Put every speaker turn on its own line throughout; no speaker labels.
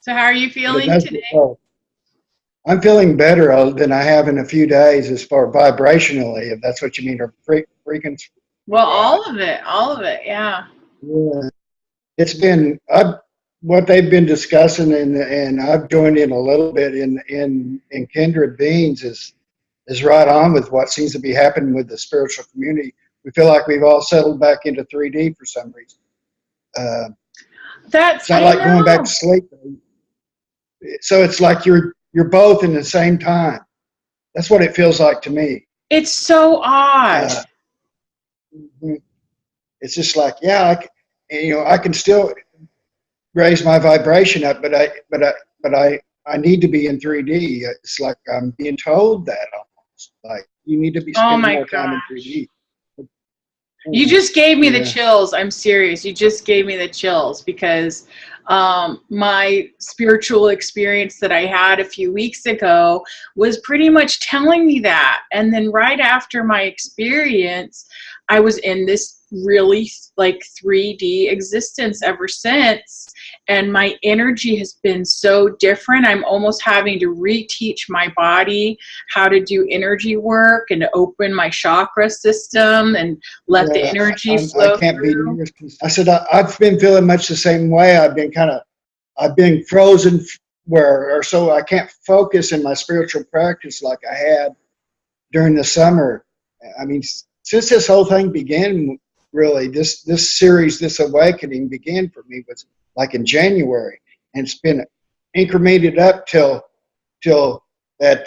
So how are you
But it
feeling
doesn't.
today?
Oh, I'm feeling better than I have in a few days as far vibrationally, if that's what you mean, or frequency
Well,
wise.
all of it, yeah.
Yeah. It's been what they've been discussing, and I've joined in a little bit in Kindred Beings is right on with what seems to be happening with the spiritual community. We feel like we've all settled back into 3D for some reason. Uh,
That's,
it's not
I
like going back to
know.
sleep. So it's like you're both in the same time. That's what it feels like to me.
It's so odd.
Uh, it's just like, yeah, I can still raise my vibration up, but I need to be in 3D. It's like I'm being told that almost. Like you need to be
Oh
spending
my
more time in
gosh.
3D.
You just gave me the
Yeah.
chills. I'm serious. You just gave me the chills because my spiritual experience that I had a few weeks ago was pretty much telling me that. And then right after my experience, I was in this really like 3D existence ever since. And my energy has been so different. I'm almost having to reteach my body how to do energy work and to open my chakra system and let the
Yeah,
energy
I
flow
can't be
through.
near as I said I've been feeling much the same way. I've been frozen or so I can't focus in my spiritual practice like I had during the summer. I mean, since this whole thing began, really, this series, this awakening began for me was like in January, and it's been incremented up till that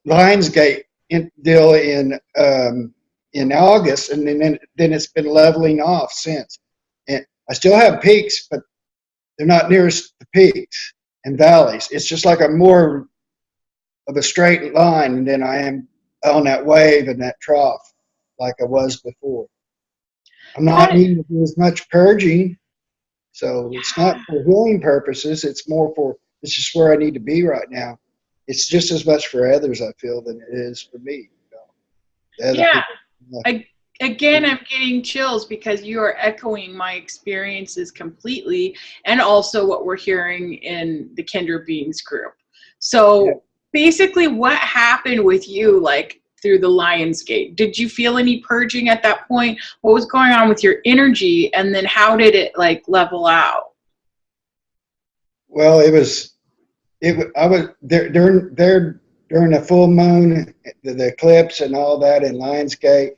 Lionsgate deal in August, and then it's been leveling off since. And I still have peaks, but they're not nearest the peaks and valleys. It's just like a more of a straight line than I am on that wave and that trough like I was before. I'm not
That,
needing to do as much purging, so it's
yeah.
not for healing purposes. It's more for it's just where I need to be right now. It's just as much for others, I feel, than it is for me. The other
Yeah.
people.
I, again, I'm getting chills because you are echoing my experiences completely and also what we're hearing in the Kindred Beings group.
Yeah.
So basically, what happened with you, like through the Lionsgate? Did you feel any purging at that point? What was going on with your energy? And then how did it like level out?
Well, I was there during the full moon, the eclipse, and all that in Lionsgate.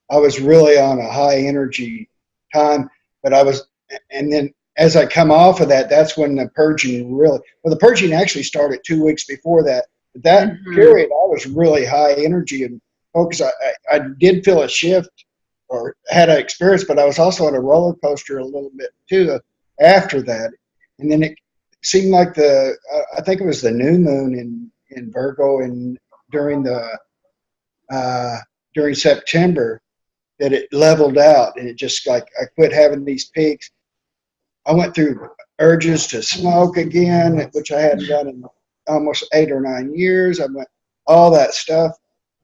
I was really on a high energy time, but and then as I come off of that, that's when the purging the purging actually started 2 weeks before that. But that
Mm-hmm.
period, I was really high energy and focused. I did feel a shift or had an experience, but I was also on a roller coaster a little bit too after that. And then it seemed like I think it was the new moon in Virgo and during the, uh, during September that it leveled out and it just like I quit having these peaks. I went through urges to smoke again, which I hadn't done in almost 8 or 9 years. I went all that stuff,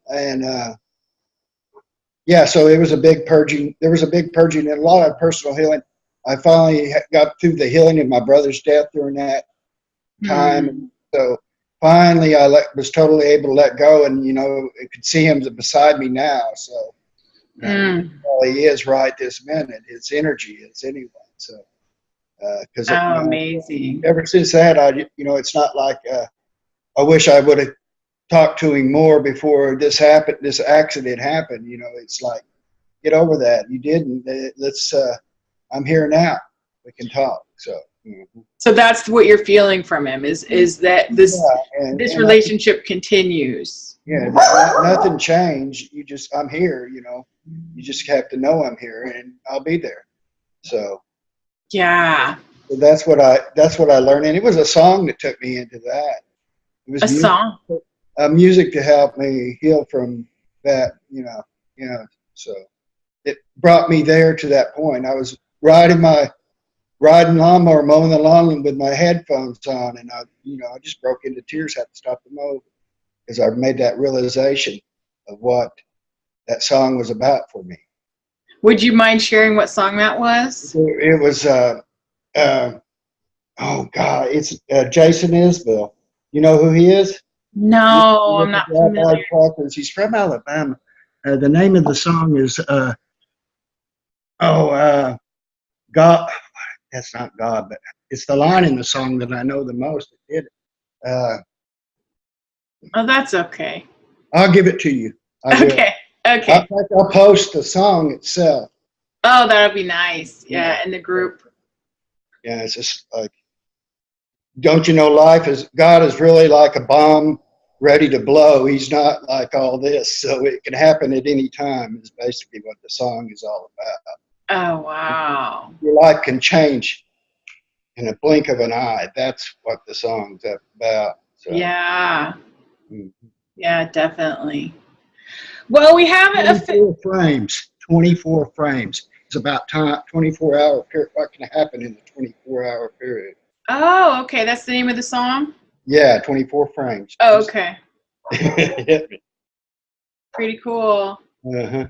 and yeah, so it was a big purging. There was a big purging and a lot of personal healing. I finally got through the healing of my brother's death during that time,
Hmm.
and so finally was totally able to let go, and I could see him beside me now. So
Mm.
well, he is right this minute. His energy is anyway. So, because
Oh, amazing.
ever since that, it's not like I wish I would have talked to him more before this happened. This accident happened. It's like get over that. You didn't. Let's. I'm here now. We can talk. So.
So that's what you're feeling from him is that this
Yeah,
this
and I think
relationship continues.
yeah, nothing changed. I'm here. You just have to know I'm here, and I'll be there. So.
Yeah.
So that's what I learned, and it was a song that took me into that. It was
A song.
music to help me heal from that. So it brought me there to that point. I was riding lawnmower, mowing the lawn with my headphones on, and I just broke into tears. Had to stop the mow because I made that realization of what that song was about for me.
Would you mind sharing what song that was?
It was. Uh, Oh God, it's Jason Isbell. You know who he is?
No, I'm
With the
not
Rabbi
familiar.
Crackers. He's from Alabama. The name of the song is God. That's not God, but it's the line in the song that I know the most. It did it.
Oh, that's okay.
I'll give it to you. I will.
Okay. Okay.
I'll post the song itself.
Oh, that would be nice.
Yeah.
Yeah, in the group.
Yeah, it's just like, don't you know, life is, God is really like a bomb ready to blow. He's not like all this, so it can happen at any time. Is basically what the song is all about.
Oh, wow.
Your life can change in a blink of an eye. That's what the song's about. So,
Yeah.
mm.
Yeah, definitely. Well, we have a
24 frames. 24 frames. It's about time. 24-hour period. What can happen in a 24-hour period?
Oh, okay. That's the name of the song?
Yeah, 24 frames.
Oh, okay.
Hit me.
Pretty cool.
Uh-huh.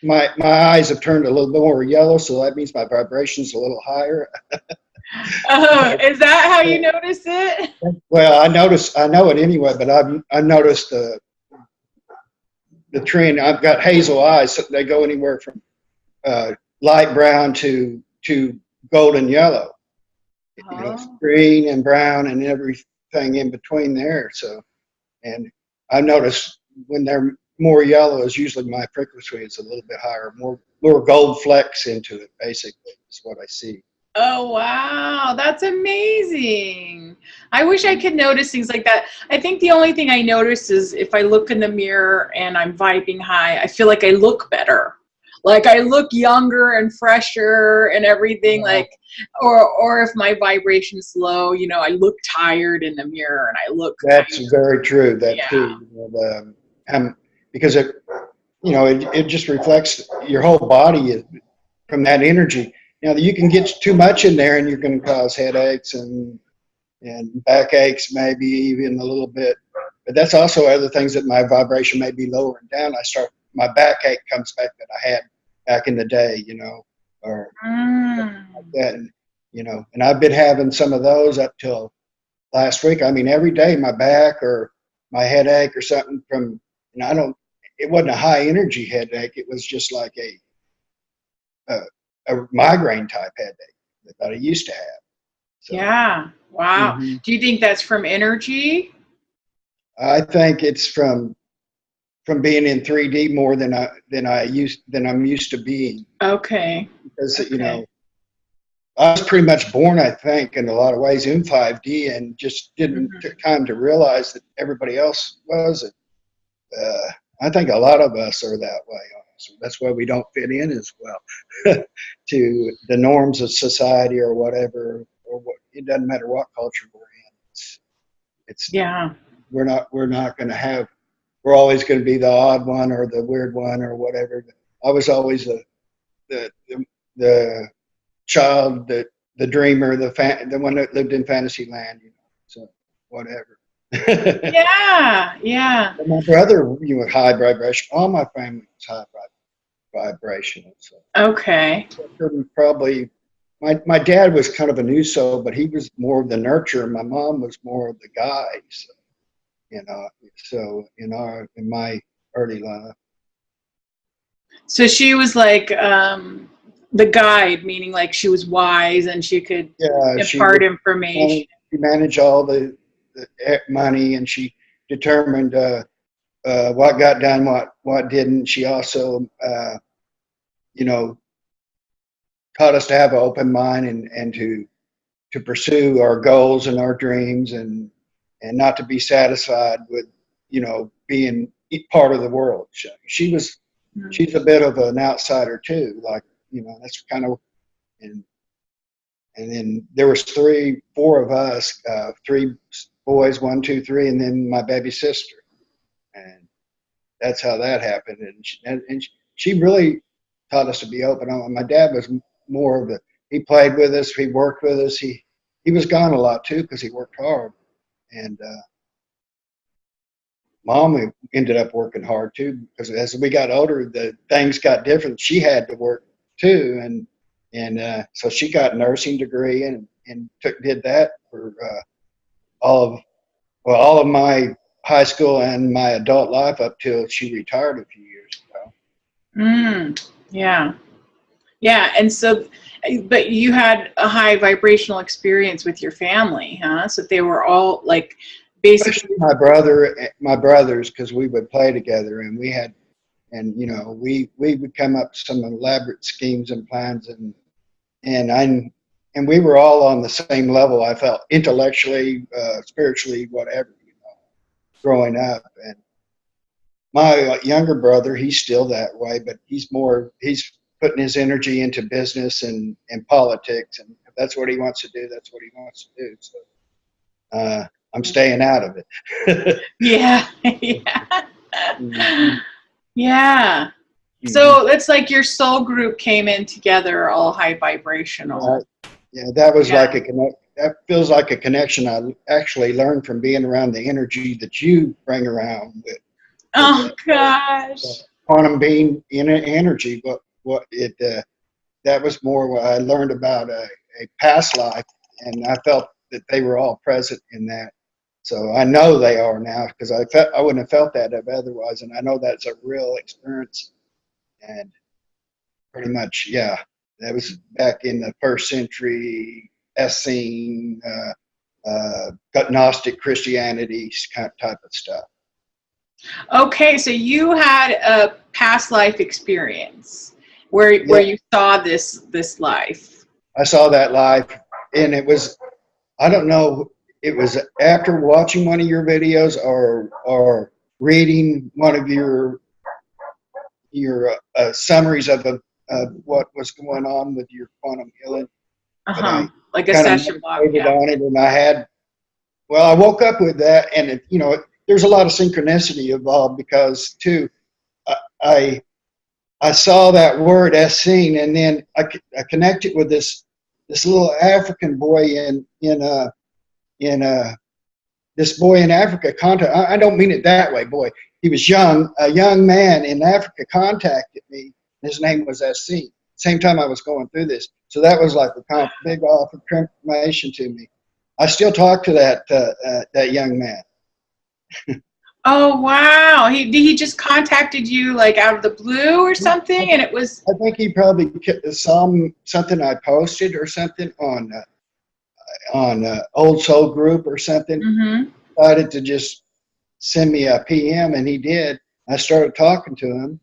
My eyes have turned a little more yellow, so that means my vibration's a little higher.
Oh, is that how you notice it?
Well, I know it anyway, but I've noticed the trend. I've got hazel eyes, so they go anywhere from light brown to golden yellow. You know,
Oh.
green and brown and everything in between there. So, and I noticed when they're more yellow is usually my frequency is a little bit higher, more gold flecks into it. Basically, is what I see.
Oh, wow. That's amazing. I wish I could notice things like that. I think the only thing I notice is if I look in the mirror and I'm vibing high, I feel like I look better. Like I look younger and fresher and everything,
Yeah,
like or if my vibration's low, you know, I look tired in the mirror and I look
that's
kind of,
very true. That
yeah.
too. You know, because it just reflects your whole body from that energy. Now you can get too much in there, and you're going to cause headaches and backaches, maybe even a little bit. But that's also other things that my vibration may be lower and down. My backache comes back that I had back in the day, or like
Mm.
that. And, and I've been having some of those up till last week. I mean, every day my back or my headache or something it wasn't a high energy headache. It was just like a, a migraine type headache that I used to have. So,
Yeah. Wow.
mhm.
Do you think that's from energy?
I think it's from being in 3D more than I'm used to being,
Okay.
because
Okay.
I was pretty much born, I think, in a lot of ways in 5D, and just didn't
Mhm.
take time to realize that everybody else was. I think a lot of us are that way. So that's why we don't fit in as well to the norms of society or whatever, or what. It doesn't matter what culture we're in. It's
Yeah.
we're not going to have. We're always going to be the odd one or the weird one or whatever. I was always the child, the dreamer, the one that lived in fantasy land. So whatever.
Yeah. Yeah.
My brother, high vibration. All my family was high vibrational. So
Okay.
probably my dad was kind of a new soul, but he was more of the nurturer. My mom was more of the guide. So, in my early life.
So she was like the guide, meaning like she was wise and she could
Yeah,
impart information.
she managed all the money, and she determined what got done, what didn't. She also, you know, taught us to have an open mind and to pursue our goals and our dreams, and not to be satisfied with being part of the world. She's a bit of an outsider too. Like, that's kind of, and and then there was four of us, three boys, one, two, three, and then my baby sister, and that's how that happened. And she really taught us to be open. My dad was more of a, he played with us, he worked with us, he was gone a lot too because he worked hard, and mom ended up working hard too because as we got older, the things got different. She had to work too, and so she got a nursing degree, and did that for all of my high school and my adult life up till she retired a few years ago.
Yeah. Yeah. And so, but you had a high vibrational experience with your family, huh? So they were all like basically.
Especially my brothers, because we would play together, and we had, and we would come up with some elaborate schemes and plans, and we were all on the same level. I felt intellectually, spiritually, whatever, growing up. And my younger brother, he's still that way, but he's putting his energy into business and politics, and if that's what he wants to do, that's what he wants to do. So I'm staying out of it.
Yeah. Yeah.
Mm-hmm.
Yeah. So it's like your soul group came in together, all high vibrational.
Yeah, that was like that feels like a connection I actually learned from being around the energy that you bring around with.
Oh gosh.
Quantum being in energy, that was more what I learned about a past life, and I felt that they were all present in that. So I know they are now, because I wouldn't have felt that otherwise, and I know that's a real experience. And pretty much, yeah, that was back in the first century Essene, Gnostic Christianity type of stuff.
Okay, so you had a past life experience where you saw this life.
I saw that life, and it was, I don't know, it was after watching one of your videos or reading one of your summaries of what was going on with your quantum healing.
Like a session block.
Yeah. On it, and I woke up with that, and there's a lot of synchronicity involved, because too, I saw that word Essene, and then I connected with this little African boy this boy in Africa I don't mean it that way, boy. He was a young man in Africa contacted me. His name was Essene. Same time I was going through this. So that was like a big offer of confirmation to me. I still talk to that young man.
Oh wow! He just contacted you like out of the blue or something, and it was.
I think he probably saw something I posted or something on Old Soul Group or something.
Mm-hmm.
Decided to just send me a PM, and he did. I started talking to him.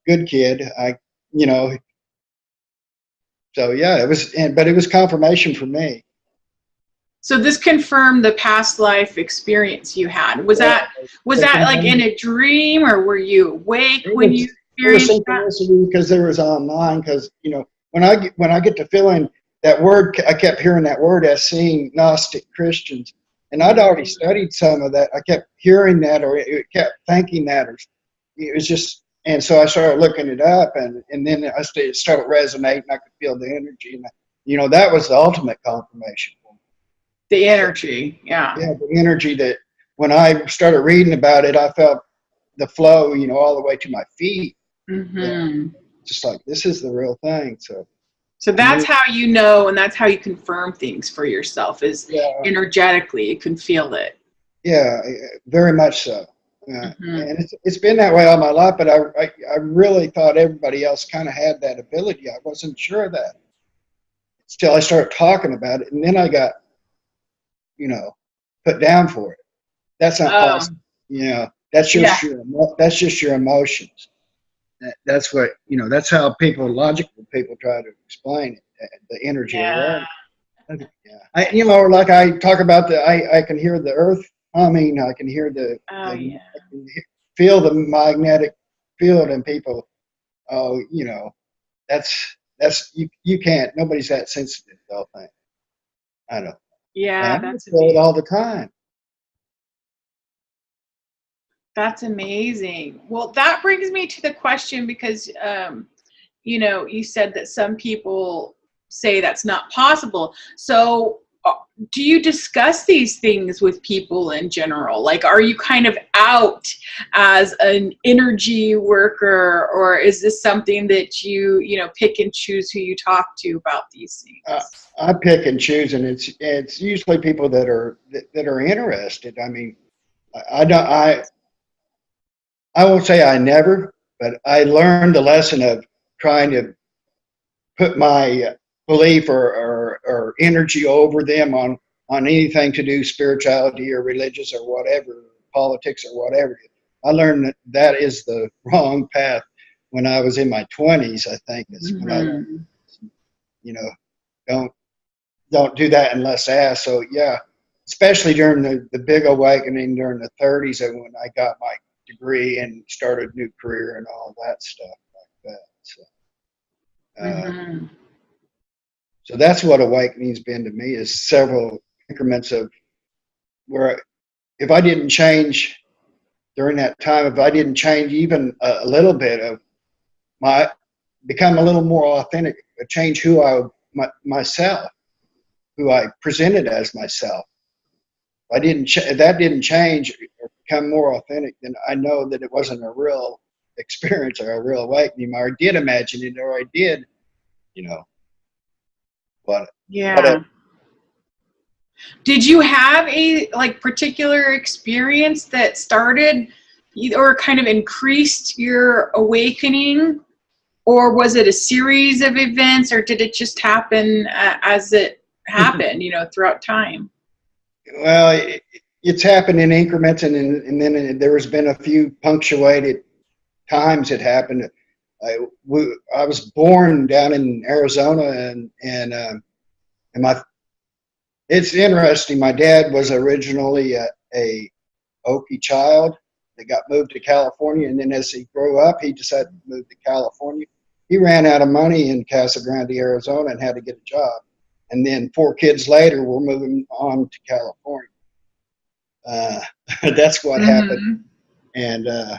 Good kid. So yeah, but it was confirmation for me.
So this confirmed the past life experience you had. Was that like in a dream, or were you awake when you experienced that?
Because there was online. Because when I get to feeling that word, I kept hearing that word as seeing Gnostic Christians, and I'd already studied some of that. I kept hearing that, or it kept thinking that, or it was just. And so I started looking it up, and then it started resonating. I could feel the energy, and that was the ultimate confirmation.
The energy, yeah.
Yeah, the energy that when I started reading about it, I felt the flow, all the way to my feet.
Mm-hmm.
Yeah. Just like, this is the real thing.
So that's how you know, and that's how you confirm things for yourself, is energetically, you can feel it.
Yeah, very much so. And it's been that way all my life, but I really thought everybody else kind of had that ability. I wasn't sure of that. Till I started talking about it, and then I got put down for it. That's not possible. That's just your emotions. That's what that's how logical people try to explain it. The energy around. Like I talk about I can hear the earth humming. I can hear I can feel the magnetic field, and people. That's you can't. Nobody's that sensitive. They'll think. I don't.
Yeah,
that's it all the time.
That's amazing. Well, that brings me to the question, because you said that some people say that's not possible. So do you discuss these things with people in general? Like, are you kind of out as an energy worker, or is this something that you know, pick and choose who you talk to about these things?
I pick and choose, and it's usually people that are interested. I mean, I don't I won't say I never, but I learned the lesson of trying to put my belief or energy over them on anything to do spirituality or religious or whatever, politics or whatever. I learned that that is the wrong path when I was in my 20s. I think is when I learned,
Mm-hmm.
you know, don't do that unless asked. So yeah, especially during the big awakening during the 30s, and when I got my degree and started a new career and all that stuff like that. So, uh,
Mm-hmm.
so that's what awakening's been to me, is several increments of where if I didn't change during that time, if I didn't change even a little bit of my, become a little more authentic, change who myself, who I presented as myself. If I didn't, that didn't change or become more authentic, then I know that it wasn't a real experience or a real awakening. Or I did imagine it, or I did, you know, what,
Yeah.
whatever.
Did you have a like particular experience that started or kind of increased your awakening, or was it a series of events, or did it just happen as it happened, you know, throughout time?
Well, it's happened in increments, and then there has been a few punctuated times it happened. I was born down in Arizona, and my, it's interesting. My dad was originally a Okie child that got moved to California, and then as he grew up, he decided to move to California. He ran out of money in Casa Grande, Arizona, and had to get a job. And then 4 kids later, we're moving on to California. Uh, that's what happened.
Mm-hmm.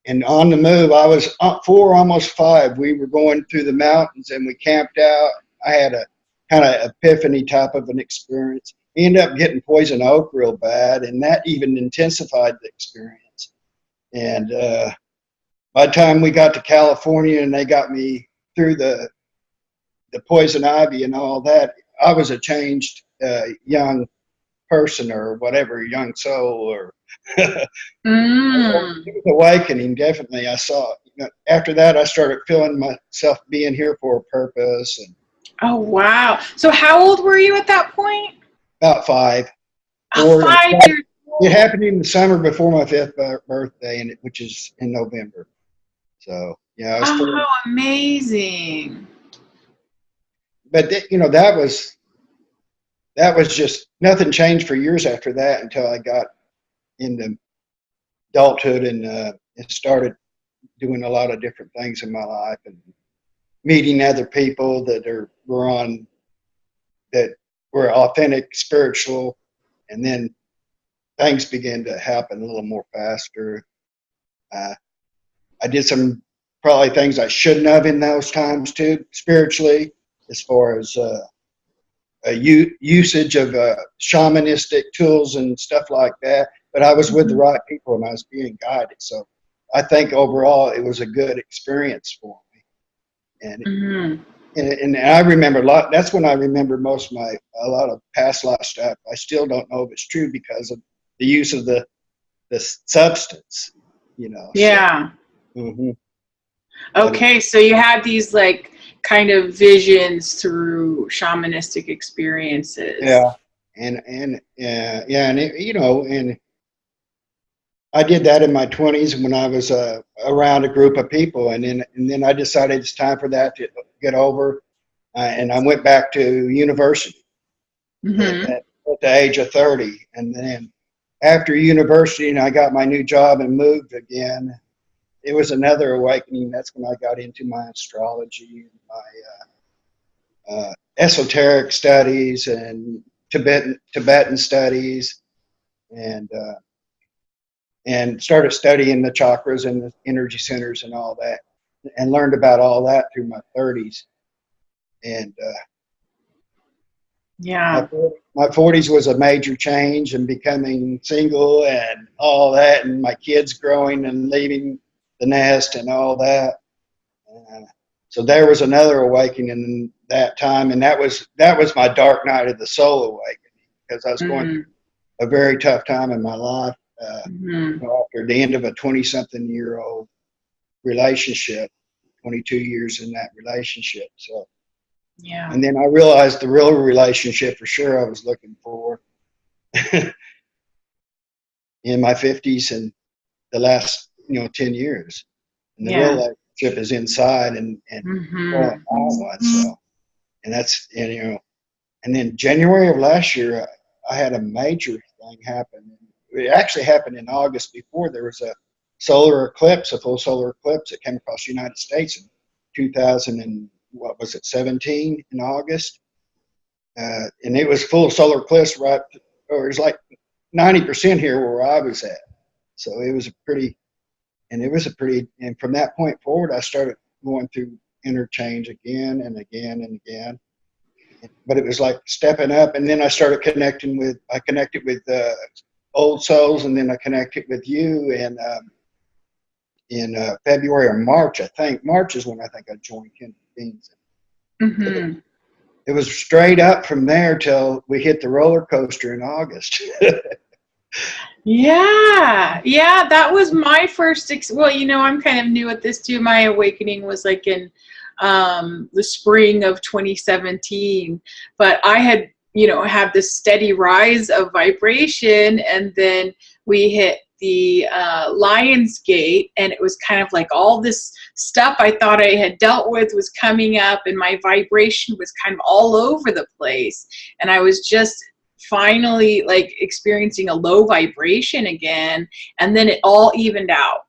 And on the move, I was 4, almost 5. We were going through the mountains, and we camped out. I had a kind of epiphany type of an experience. We ended up getting poison oak real bad, and that even intensified the experience. And by the time we got to California and they got me through the poison ivy and all that, I was a changed young person or whatever, young soul, or it
Mm.
was awakening. Definitely, I saw it. You know, after that, I started feeling myself being here for a purpose. And
Oh, wow. So how old were you at that point?
about 5,
Oh,
4.
5 years
It
old.
happened in the summer before my 5th birthday, and which is in November. So yeah, I was
Oh,
4.
how amazing.
But you know, that was just nothing changed for years after that until I got into adulthood and started doing a lot of different things in my life and meeting other people that were authentic, spiritual, and then things began to happen a little more faster. Uh, I did some probably things I shouldn't have in those times too, spiritually, as far as usage of shamanistic tools and stuff like that. But I was with the
Mhm.
right people and I was being guided. So I think overall it was a good experience for me. And
Mhm.
and I remember a lot. That's when I remember most of a lot of past life stuff. I still don't know if it's true because of the use of the substance, you know. So,
Yeah.
hmm but
Okay, so you had these like kind of visions through shamanistic experiences.
yeah, yeah, and you know, and I did that in my 20s when I was around a group of people, and then I decided it's time for that to get over, and I went back to university
Hmm.
at the age of 30, and then after university, and I got my new job and moved again. It was another awakening. That's when I got into my astrology and my esoteric studies and Tibetan studies, and started studying the chakras and the energy centers and all that, and learned about all that through my 30s. And
Yeah.
My 40s was a major change and becoming single and all that, and my kids growing and leaving the nest and all that. So there was another awakening in that time, and that was my dark night of the soul awakening, because I was going
Mm-hmm.
through a very tough time in my life,
Mm-hmm.
after the end of a 20-something-year-old relationship, 22 years in that relationship. So,
Yeah.
and then I realized the real relationship for sure I was looking for in my 50s and the last 10 years, and the real
Yeah.
relationship is inside and well,
Mm-hmm.
I want. So, and then January of last year, I had a major thing happen. It actually happened in August. Before there was a solar eclipse, a full solar eclipse that came across the United States in 2000 and what was it, 17 in August, and it was full solar eclipse right, or it was like 90% here where I was at. So it was and from that point forward, I started going through interchange again and again and again. But it was like stepping up, and then I connected with old souls, and then I connected with you in February or March. I think March is when I think I joined Kindred Beings.
Mm-hmm.
It was straight up from there till we hit the roller coaster in August.
Yeah, yeah, that was my first. Well, I'm kind of new at this too. My awakening was like in the spring of 2017, but I had, had this steady rise of vibration, and then we hit the Lion's Gate, and it was kind of like all this stuff I thought I had dealt with was coming up, and my vibration was kind of all over the place, and I was just finally like experiencing a low vibration again, and then it all evened out,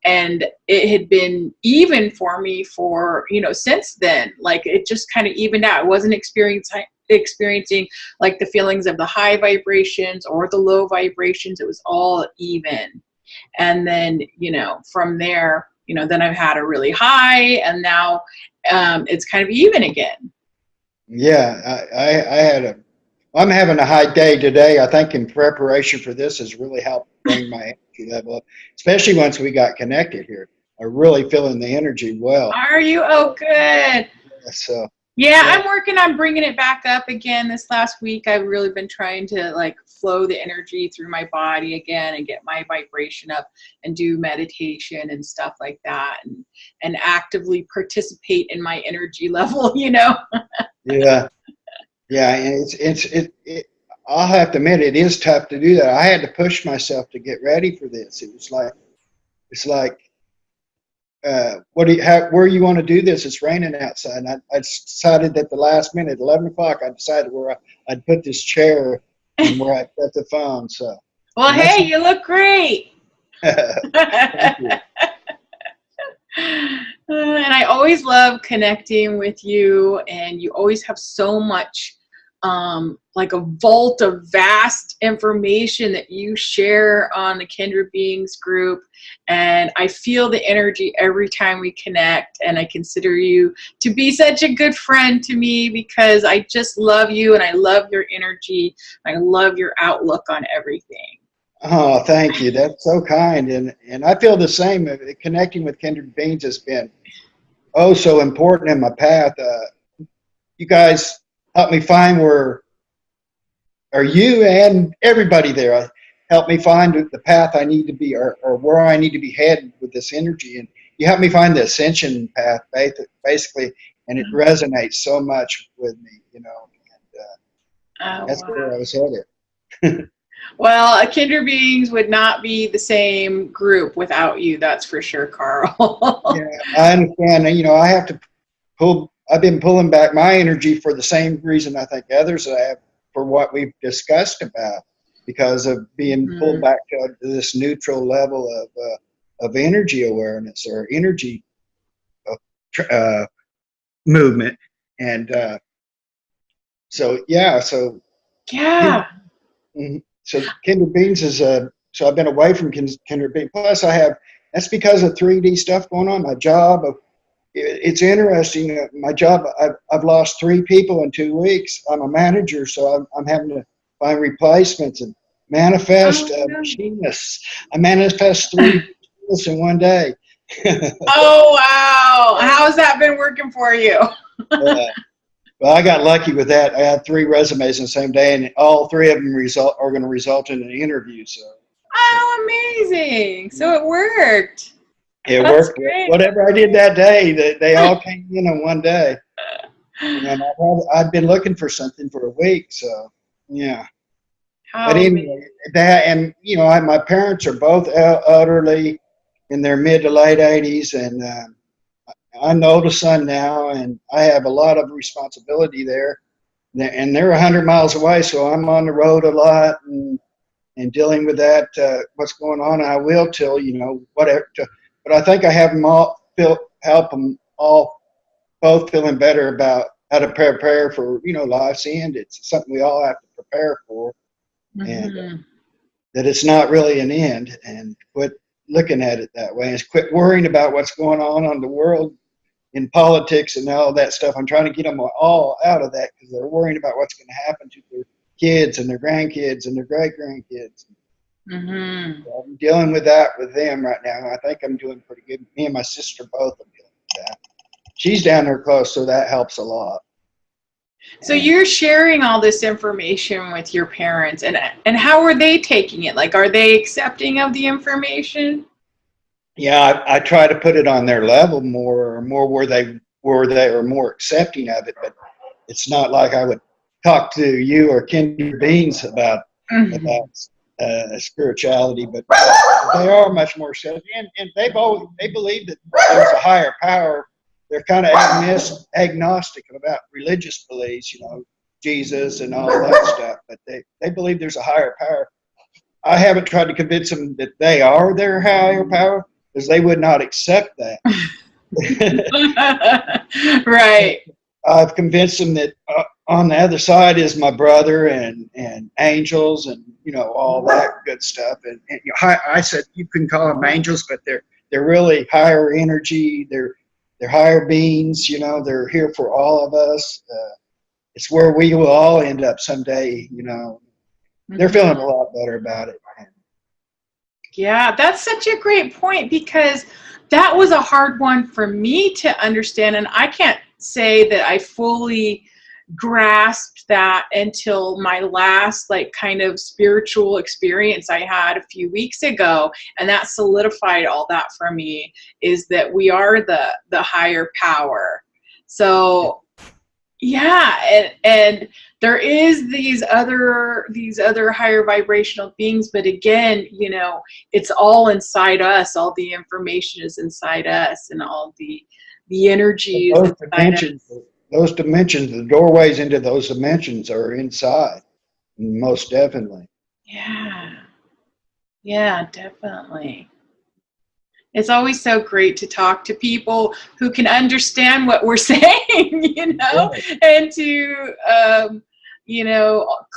and it had been even for me for since then. Like it just kind of evened out. I wasn't experiencing like the feelings of the high vibrations or the low vibrations. It was all even. And then from there, then I've had a really high, and now it's kind of even again.
Yeah, I'm having a high day today. I think in preparation for this has really helped bring my energy level up, especially once we got connected here. I'm really feeling the energy well.
Are you? Oh, good.
So,
Yeah,
yeah,
I'm working on bringing it back up again. This last week, I've really been trying to like flow the energy through my body again and get my vibration up, and do meditation and stuff like that, and actively participate in my energy level.
yeah, yeah. And I'll have to admit, it is tough to do that. I had to push myself to get ready for this. It's like, where you want to do this? It's raining outside. And I decided at the last minute, 11 o'clock, I decided where I'd put this chair and where I'd put the phone. So,
Well,
and that's,
hey, you look great.
thank you.
And I always love connecting with you, and you always have so much like a vault of vast information that you share on the Kindred Beings group, and I feel the energy every time we connect, and I consider you to be such a good friend to me, because I just love you, and I love your energy, and I love your outlook on everything.
Oh, thank you. That's so kind. And I feel the same. Connecting with Kindred Beings has been so important in my path. You guys helped me find or you and everybody there helped me find the path I need to be, or where I need to be headed with this energy. And you helped me find the ascension path, basically, and it resonates so much with me, and
Oh,
that's where
wow.
I was headed.
Well, a Kindred Beings would not be the same group without you, that's for sure, Karl.
Yeah, I understand. I have to I've been pulling back my energy for the same reason I think others have, for what we've discussed about, because of being pulled
Mhm.
back to this neutral level of energy awareness, or energy uh, movement. And so, yeah, so
Yeah.
Kindred, so Kindred Beings is so I've been away from Kindred Beings. Plus, that's because of 3D stuff going on, my job. it's interesting. My job, I've lost 3 people in 2 weeks. I'm a manager, so I'm having to find replacements and manifest
Oh, no.
machinists. I manifest 3 machinists in one day.
Oh, wow. How's that been working for you?
Well, I got lucky with that. I had 3 resumes in the same day, and all 3 of them are going to result in an interview. So
Oh, amazing. So it worked.
it
That's
worked.
great.
Whatever I did that day, they all came in one day. And I've been looking for something for a week. So yeah.
How
But
amazing.
anyway, that, and my parents are both elderly in their mid to late 80s, and I'm the oldest son now, and I have a lot of responsibility there. And they're 100 miles away, so I'm on the road a lot and dealing with that, what's going on. I will till, whatever. But I think I have them all, help them all, both feeling better about how to prepare for, life's end. It's something we all have to prepare for, and that it's not really an end, and quit looking at it that way, and quit worrying about what's going on the world in politics and all that stuff. I'm trying to get them all out of that because they're worrying about what's going to happen to their kids and their grandkids and their great grandkids. So I'm dealing with that with them right now. I think I'm doing pretty good. Me and my sister both are dealing with that. She's down there close, so that helps a lot.
So you're sharing all this information with your parents, and how are they taking it? Like, are they accepting of the information?
Yeah, I try to put it on their level more where they are more accepting of it, but it's not like I would talk to you or Kindred beings about spirituality, but they are much more accepting, and they believe that there's a higher power. They're kind of agnostic about religious beliefs, Jesus and all that stuff, but they believe there's a higher power. I haven't tried to convince them that they are their higher power, because they would not accept that.
Right.
I've convinced them that on the other side is my brother and angels and all that good stuff. And I said you can call them angels, but they're really higher energy. They're higher beings. They're here for all of us. It's where we will all end up someday. They're feeling a lot better about it.
Yeah, that's such a great point, because that was a hard one for me to understand. And I can't say that I fully grasped that until my last kind of spiritual experience I had a few weeks ago. And that solidified all that for me, is that we are the higher power. So yeah, and there is these other higher vibrational beings, but again, it's all inside us. All the information is inside us, and all the energy is inside us.
Those dimensions, the doorways into those dimensions are inside, most definitely.
Yeah, definitely. It's always so great to talk to people who can understand what we're saying, and to,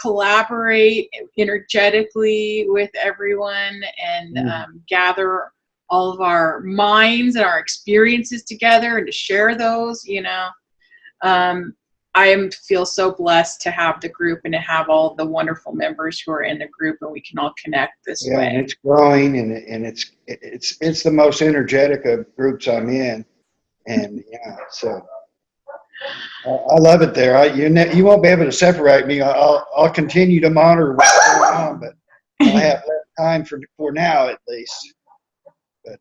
collaborate energetically with everyone, and gather all of our minds and our experiences together, and to share those. I feel so blessed to have the group and to have all the wonderful members who are in the group, and we can all connect this way.
And it's growing, and it's the most energetic of groups I'm in, and so I love it there. You won't be able to separate me. I'll continue to monitor what's going on, but I have less time for now, at least. But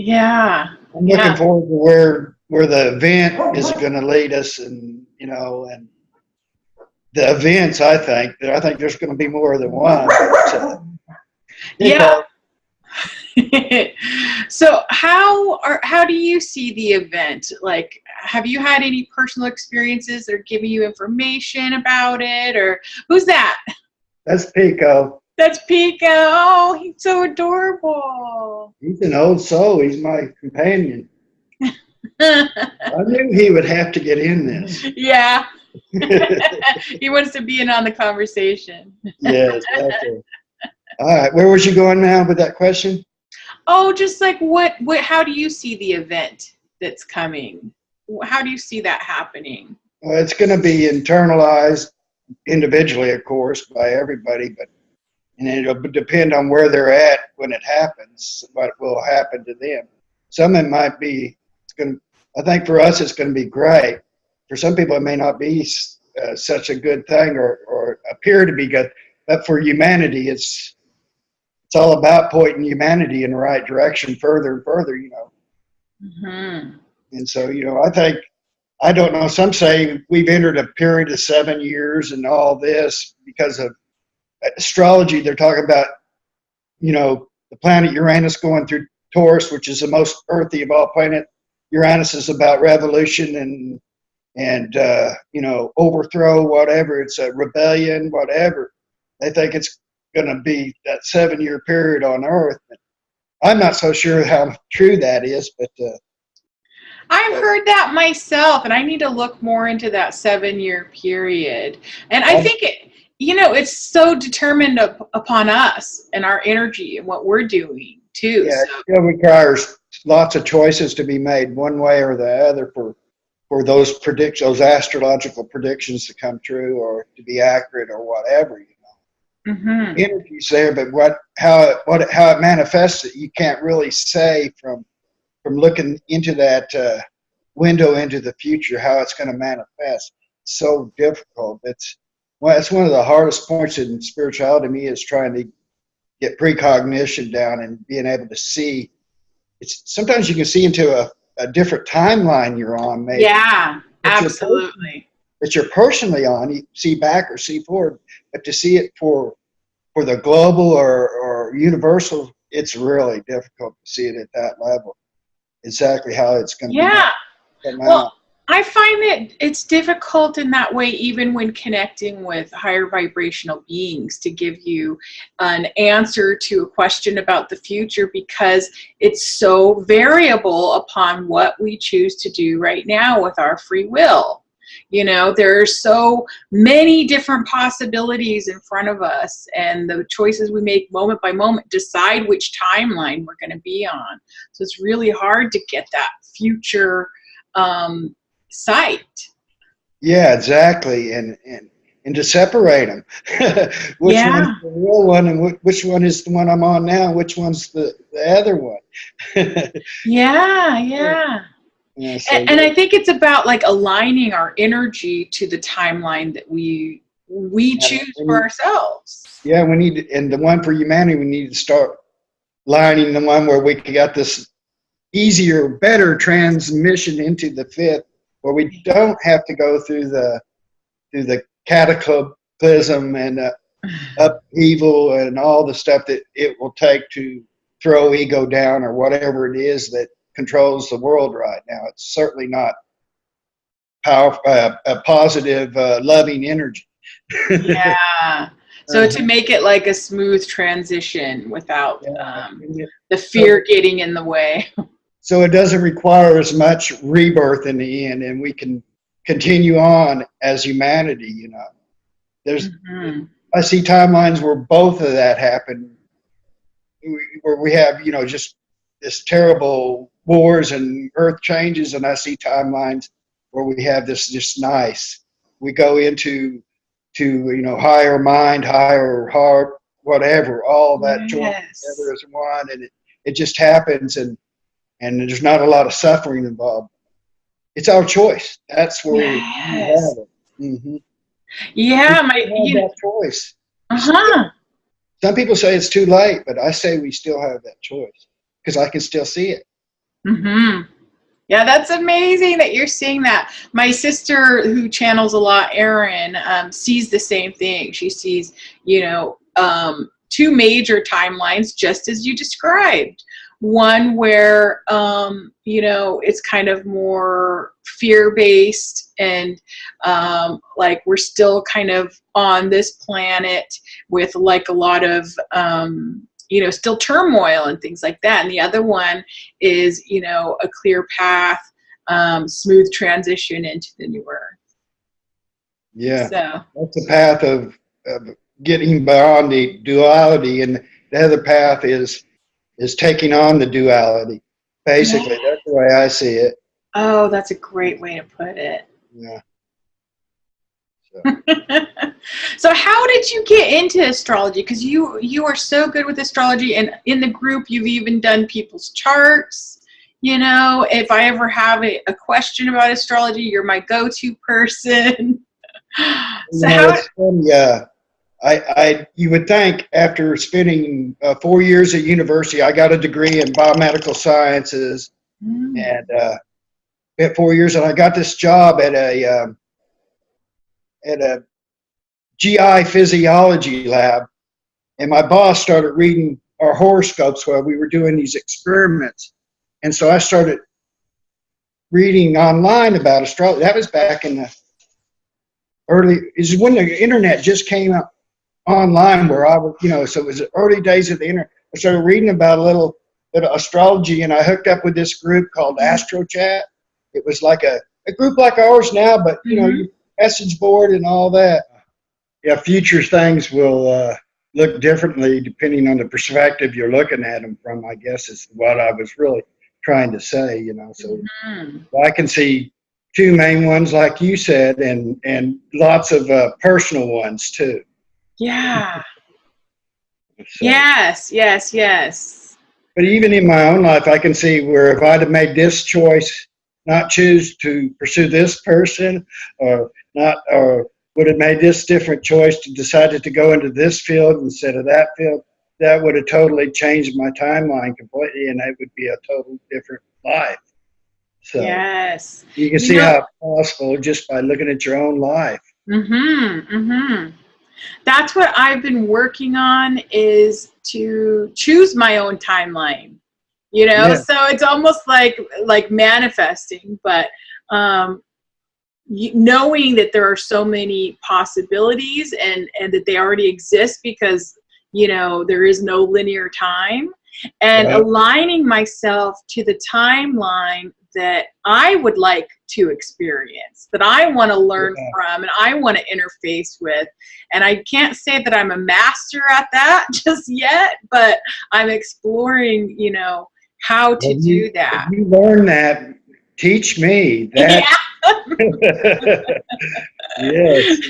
I'm looking forward to where the event is going to lead us, and and the events. I think there's going to be more than one. But,
So how do you see the event? Like, have you had any personal experiences that are giving you information about it, or who's that?
That's Pico.
That's Pico. Oh, he's so adorable.
He's an old soul. He's my companion. I knew he would have to get in this.
Yeah. He wants to be in on the conversation.
Yes, exactly. All right, where was you going now with that question?
Oh, just like what how do you see the event? that's coming? How do you see that happening?
Well, it's going to be internalized individually, of course, by everybody, but and it'll depend on where they're at when it happens, what will happen to them. Some it might be, it's going to, I think for us it's going to be great. For some people it may not be such a good thing or appear to be good, but for humanity it's all about pointing humanity in the right direction further and further, you know.
Mm-hmm.
And so, you know, I think, I don't know, some say we've entered a period of 7 years and all this because of astrology. They're talking about, you know, the planet Uranus going through Taurus, which is the most earthy of all planets. Uranus is about revolution and you know, overthrow, whatever. It's a rebellion, whatever. They think it's going to be that 7-year period on Earth. I'm not so sure how true that is, but
I've heard that myself, and I need to look more into that 7-year period. And I think it, you know, it's so determined upon us and our energy and what we're doing too.
yeah,
So.
it still requires lots of choices to be made one way or the other for those those astrological predictions to come true or to be accurate or whatever. You know,
Mm-hmm.
energy's there, but how it manifests it, you can't really say from looking into that window into the future how it's going to manifest. It's so difficult. It's one of the hardest points in spirituality to me is trying to get precognition down and being able to see. It's sometimes you can see into a different timeline you're on, maybe.
Yeah,
that
absolutely.
that you're personally on. You see back or see forward, but to see it for the global or universal, it's really difficult to see it at that level. Exactly how it's going to
Yeah.
come
Well,
out.
I find that it's difficult in that way, even when connecting with higher vibrational beings, to give you an answer to a question about the future, because it's so variable upon what we choose to do right now with our free will. You know, there's so many different possibilities in front of us, and the choices we make moment by moment decide which timeline we're going to be on. So it's really hard to get that future sight.
Yeah, exactly, and to separate them, which
Yeah.
one's the real one, and which one is the one I'm on now, which one's the other one.
Yeah, yeah.
Yeah, so
And I think it's about like aligning our energy to the timeline that we choose for ourselves.
yeah, we need to, and the one for humanity, we need to start lining the one where we got this easier, better transmission into the fifth, where we don't have to go through the cataclysm and upheaval and all the stuff that it will take to throw ego down or whatever it is that controls the world right now. It's certainly not a positive, loving energy.
Yeah. So to make it like a smooth transition without
Yeah.
the fear getting in the way.
So it doesn't require as much rebirth in the end, and we can continue on as humanity. You know, there's I see timelines where both of that happen, where we have, you know, just this terrible wars and earth changes, and I see timelines where we have this just nice. We go into you know, higher mind, higher heart, whatever, all that joined together as one, and it just happens, and there's not a lot of suffering involved. It's our choice. That's where we have it. Mm-hmm.
Yeah,
that choice.
Uh-huh.
Some people say it's too late, but I say we still have that choice because I can still see it.
Mm-hmm. Yeah, that's amazing that you're seeing that. My sister, who channels a lot, Erin, sees the same thing. She sees, you know, two major timelines, just as you described. One where, you know, it's kind of more fear-based and like we're still kind of on this planet with like a lot of, you know, still turmoil and things like that. And the other one is, you know, a clear path, smooth transition into the new earth.
Yeah,
so
that's the path of getting beyond the duality, and the other path is taking on the duality. Basically, that's the way I see it.
Oh, that's a great way to put it.
Yeah. So.
So how did you get into astrology? Because you are so good with astrology, and in the group you've even done people's charts. You know, if I ever have a question about astrology, you're my go-to person. So how?
It's funny. You would think after spending 4 years at university, I got a degree in biomedical sciences,
Mm,
and at 4 years, and I got this job at a GI physiology lab, and my boss started reading our horoscopes while we were doing these experiments, and so I started reading online about astrology. That was back in the is when the internet just came up online, where I was, so it was the early days of the internet. I started reading about a little bit of astrology, and I hooked up with this group called Astro Chat. It was like a group like ours now, but you message board and all that. Yeah, future things will look differently depending on the perspective you're looking at them from, I guess is what I was really trying to say, So I can see two main ones, like you said, and lots of personal ones too.
yeah.
So,
Yes. Yes. Yes.
but even in my own life, I can see where if I'd have made this choice, not choose to pursue this person, or not, or would have made this different choice to decided to go into this field instead of that field, that would have totally changed my timeline completely, and it would be a total different life. So
Yes.
you can
You
see
know.
how it's possible just by looking at your own life.
That's what I've been working on, is to choose my own timeline.
Yeah,
So it's almost like manifesting, but knowing that there are so many possibilities, and that they already exist, because there is no linear time, and
right.
aligning myself to the timeline that I would like to experience, that I want to learn
Yeah.
from, and I want to interface with. And I can't say that I'm a master at that just yet, but I'm exploring, how to
Well,
do
if
that.
you learn that, teach me
Yeah.
that. Yes.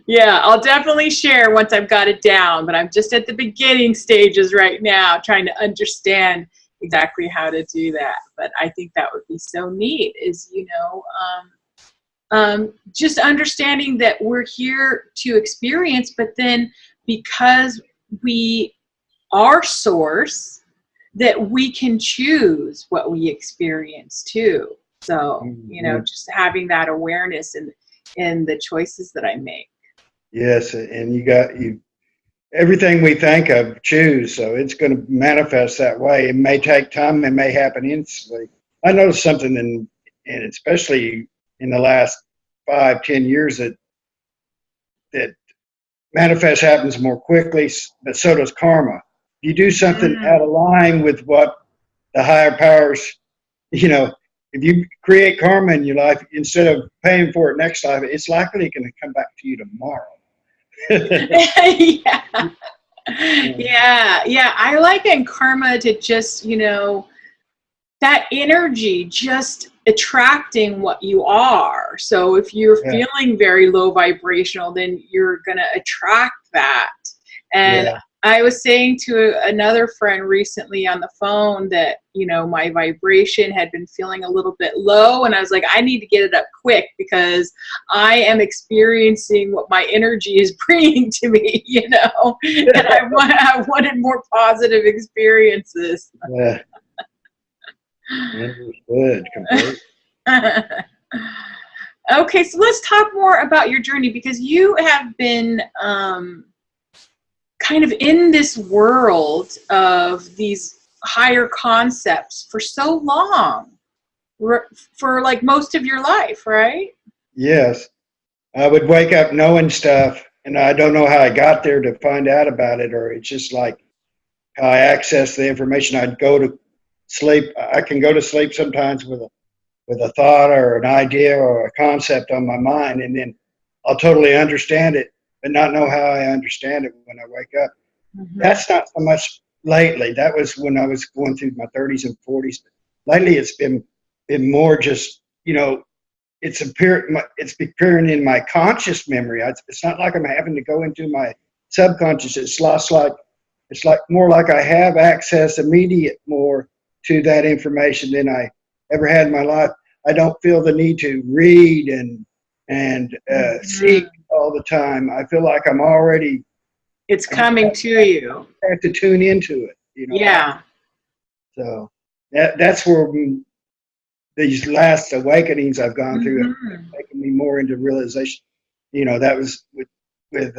Yeah, I'll definitely share once I've got it down, but I'm just at the beginning stages right now, trying to understand exactly how to do that. But I think that would be so neat, is, just understanding that we're here to experience, but then because we are source, that we can choose what we experience too. So,
Mhm.
just having that awareness in the choices that I make.
Yes, and you everything we think of choose, so it's going to manifest that way. It may take time, it may happen instantly. I noticed something and especially in the last 5, 10 years, that manifest happens more quickly, but so does karma. If you do something out
Mm.
of line with what the higher powers, you know, if you create karma in your life, instead of paying for it next life, it's likely going to come back to you tomorrow.
Yeah. Yeah. I liken karma to just, that energy just attracting what you are. So if you're
Yeah,
feeling very low vibrational, then you're going to attract that. And
yeah,
I was saying to another friend recently on the phone that, my vibration had been feeling a little bit low. And I was like, I need to get it up quick, because I am experiencing what my energy is bringing to me, and I wanted more positive experiences.
yeah. Understood completely.
Okay, so let's talk more about your journey, because you have been kind of in this world of these higher concepts for so long, for like most of your life, right?
Yes, I would wake up knowing stuff, and I don't know how I got there to find out about it, or it's just like how I access the information. I'd go to sleep. I can go to sleep sometimes with a thought or an idea or a concept on my mind, and then I'll totally understand it, but not know how I understand it when I wake up.
Mm-hmm.
That's not so much lately. That was when I was going through my 30s and 40s. But lately, it's been and more just, it's appearing in my conscious memory. It's not like I'm having to go into my subconscious. It's like more like I have access immediate more to that information than I ever had in my life. I don't feel the need to read and seek all the time. I feel like
It's coming to you.
I have to tune into it.
Yeah.
So that's where these last awakenings I've gone through have taken me more into realization. That was with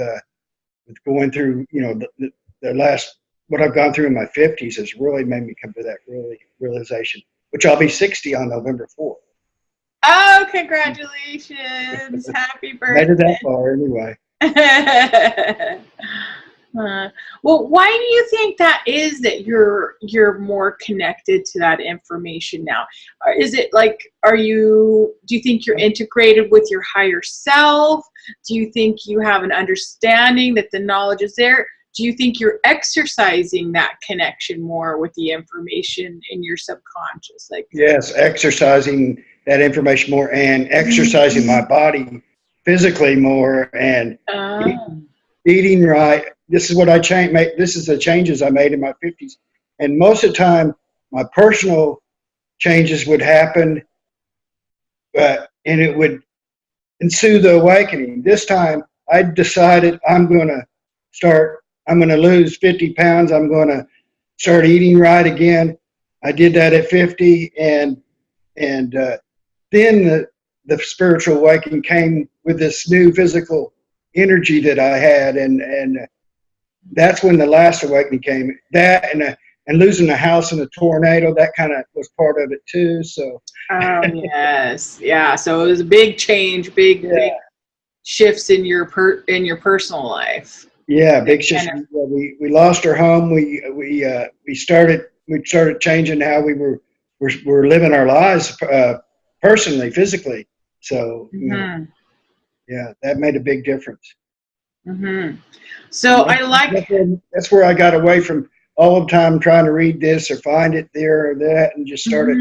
going through, the last, what I've gone through in my 50s has really made me come to that realization, which I'll be 60 on November 4th.
Oh, congratulations. Happy birthday.
Made it that far anyway.
Well, why do you think that is, that you're more connected to that information now? Is it like, do you think you're integrated with your higher self? Do you think you have an understanding that the knowledge is there? Do you think you're exercising that connection more with the information in your subconscious?
Yes, exercising that information more and exercising my body physically more and eating right. This is what I changed. This is the changes I made in my 50s. And most of the time, my personal changes would happen, and it would ensue the awakening. This time, I decided I'm going to lose 50 pounds. I'm going to start eating right again. I did that at 50, and then the spiritual awakening came with this new physical energy that I had, and that's when the last awakening came. That and losing a house in a tornado, that kind of was part of it too. So.
Oh yes, yeah. So it was a big change, big shifts in your personal life.
Yeah, big shifts. We lost our home. We started changing how we were living our lives personally, physically. So yeah, that made a big difference.
So
that's where I got away from all the time trying to read this or find it there or that, and just started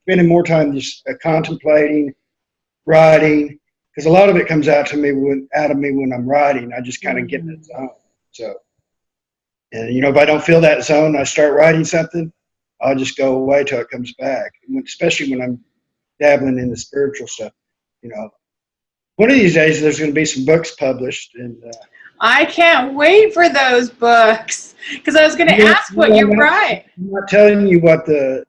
spending more time just contemplating, writing, because a lot of it comes out of me when I'm writing. I just kind of get in the zone. So, and if I don't feel that zone, I start writing something, I'll just go away till it comes back. Especially when I'm dabbling in the spiritual stuff. One of these days there's going to be some books published, and
I can't wait for those books, because I was going to ask what you write.
I'm not telling you what the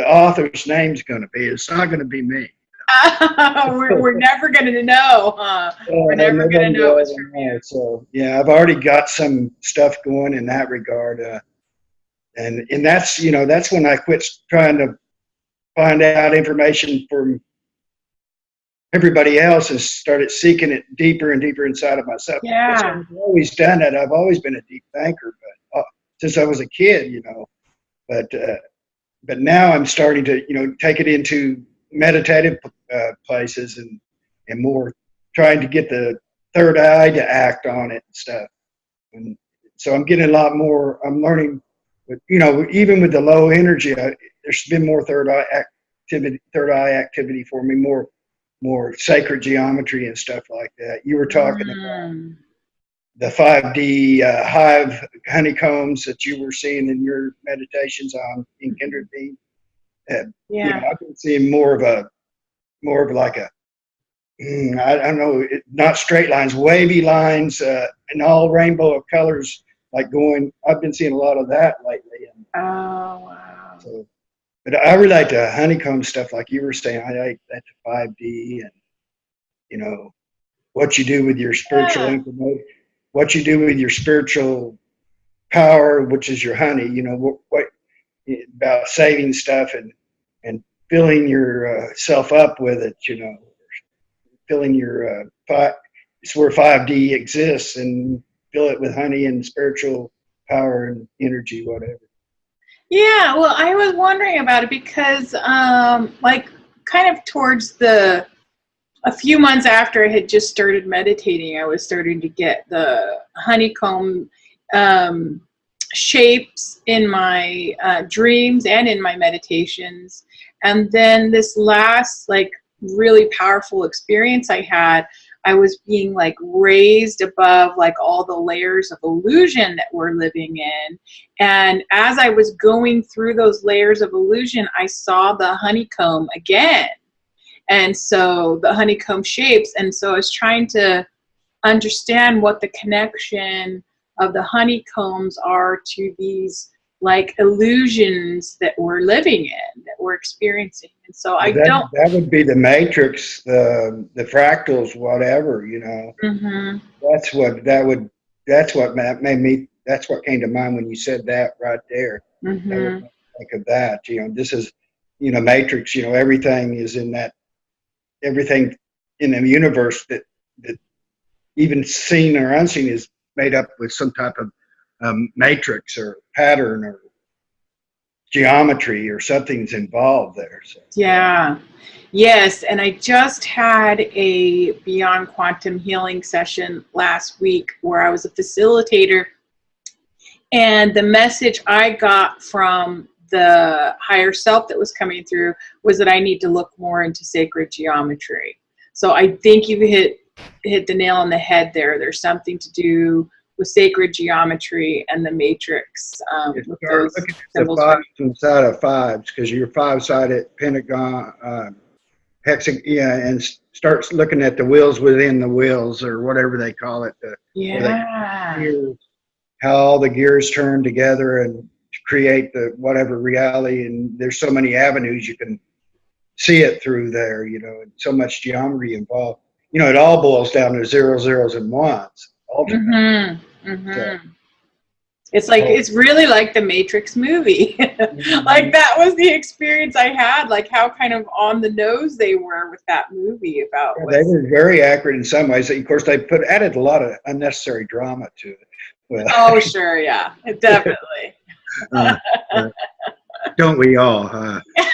author's name's going to be. It's not going to be me.
We're never going to know, huh? We're never going to know it's from you.
So yeah, I've already got some stuff going in that regard, and that's that's when I quit trying to find out information from everybody else and started seeking it deeper and deeper inside of myself.
Yeah,
I've always done that. I've always been a deep thinker, but since I was a kid, but now I'm starting to take it into meditative places and more trying to get the third eye to act on it and stuff. And so I'm getting a lot more. I'm learning, even with the low energy, there's been more third eye activity for me, more sacred geometry and stuff like that. You were talking about the 5D hive honeycombs that you were seeing in your meditations in Kindred being. I've been seeing more of like a, I don't know, not straight lines, wavy lines, and all rainbow of colors, I've been seeing a lot of that lately.
Oh, wow.
So, but I relate to honeycomb stuff like you were saying. I like that to 5D and, what you do with your spiritual information, what you do with your spiritual power, which is your honey, what about saving stuff and filling your self up with it, filling your, it's where 5D exists, and fill it with honey and spiritual power and energy, whatever.
Yeah, well, I was wondering about it because, kind of towards a few months after I had just started meditating, I was starting to get the honeycomb shapes in my dreams and in my meditations. And then this last like really powerful experience I had, I was being like raised above like all the layers of illusion that we're living in. And as I was going through those layers of illusion, I saw the honeycomb again. And so the honeycomb shapes. And so I was trying to understand what the connection of the honeycombs are to these like illusions that we're living in, that we're experiencing. And so I don't.
That would be the matrix, the fractals, whatever, you know.
Mm-hmm.
That's what made me. That's what came to mind when you said that right there.
Mm-hmm.
That would make me think of that. You know, this is, you know, matrix. You know, everything is in that. Everything in the universe that even seen or unseen is made up with some type of matrix or pattern or geometry or something's involved there. So.
Yeah. Yes. And I just had a Beyond Quantum Healing session last week where I was a facilitator. And the message I got from the higher self that was coming through was that I need to look more into sacred geometry. So I think you hit the nail on the head there. There's something to do with sacred geometry and the matrix. With those
look at
symbols.
the fives inside of fives, because you're five-sided pentagon, hexagon, yeah, and start looking at the wheels within the wheels, or whatever they call it. How all the gears turn together and to create the whatever reality. And there's so many avenues you can see it through there, you know, and so much geometry involved. You know, it all boils down to zeros, zeros, and ones.
Mm-hmm. Mm-hmm. So, it's like, it's really like the Matrix movie. Mm-hmm. Like that was the experience I had, like how kind of on the nose they were with that movie about.
Yeah, they were very accurate in some ways. Of course, they added a lot of unnecessary drama to it. Well,
oh, sure. Yeah, definitely.
Don't we all?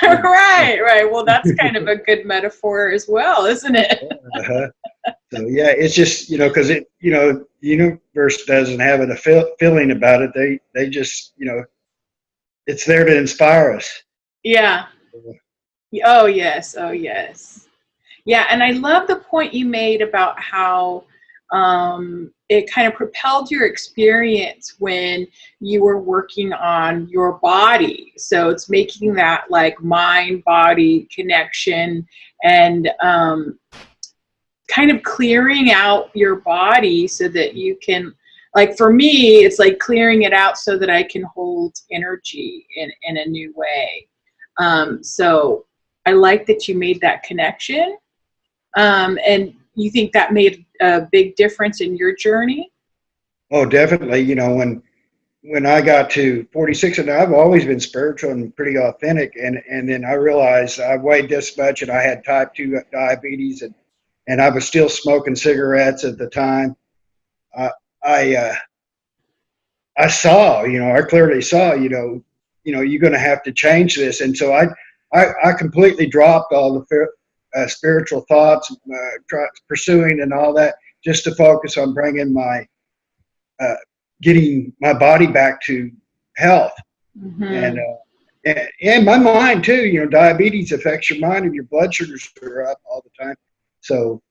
Right. Well, that's kind of a good metaphor as well, isn't it?
So yeah, it's just, you know, because it, you know, the universe doesn't have a feeling about it. They just, you know, it's there to inspire us.
Yeah. Oh yes. Oh yes. Yeah, and I love the point you made about how it kind of propelled your experience when you were working on your body. So it's making that like mind-body connection and kind of clearing out your body so that you can, like for me, it's like clearing it out so that I can hold energy in a new way. So I like that you made that connection. And you think that made a big difference in your journey?
Oh, definitely. You know, when I got to 46, and I've always been spiritual and pretty authentic, and then I realized I weighed this much and I had type 2 diabetes, and I was still smoking cigarettes at the time. I saw, you know, I clearly saw, you know, you're going to have to change this. And so I completely dropped all the spiritual thoughts, pursuing and all that, just to focus on bringing getting my body back to health. Mm-hmm. And my mind too. You know, diabetes affects your mind, and your blood sugars are up all the time. So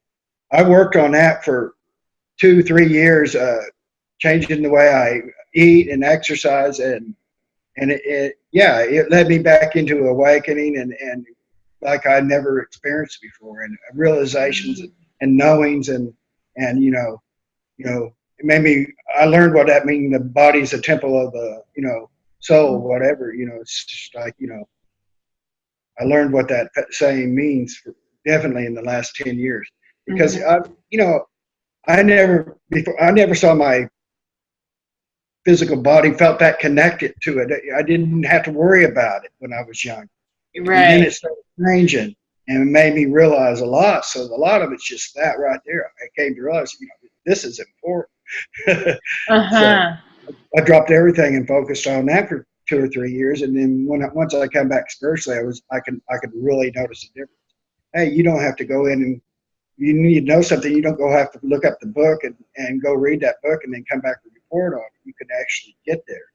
I worked on that for 2-3 years, changing the way I eat and exercise, and it led me back into awakening and like I never experienced before, and realizations and knowings, and you know, it made me. I learned what that means. The body's a temple of the, you know, soul, whatever. You know, it's just like, you know, I learned what that saying means definitely in the last 10 years, because you know, I never saw my physical body, felt that connected to it. I didn't have to worry about it when I was young. Right. And then it started changing, and it made me realize a lot. So a lot of it's just that right there. I came to realize, you know, this is important. So I dropped everything and focused on that for 2 or 3 years, and then once I come back spiritually, I could really notice a difference. Hey, you don't have to go in and you need to know something. You don't have to look up the book and go read that book and then come back and report on it. You can actually get there.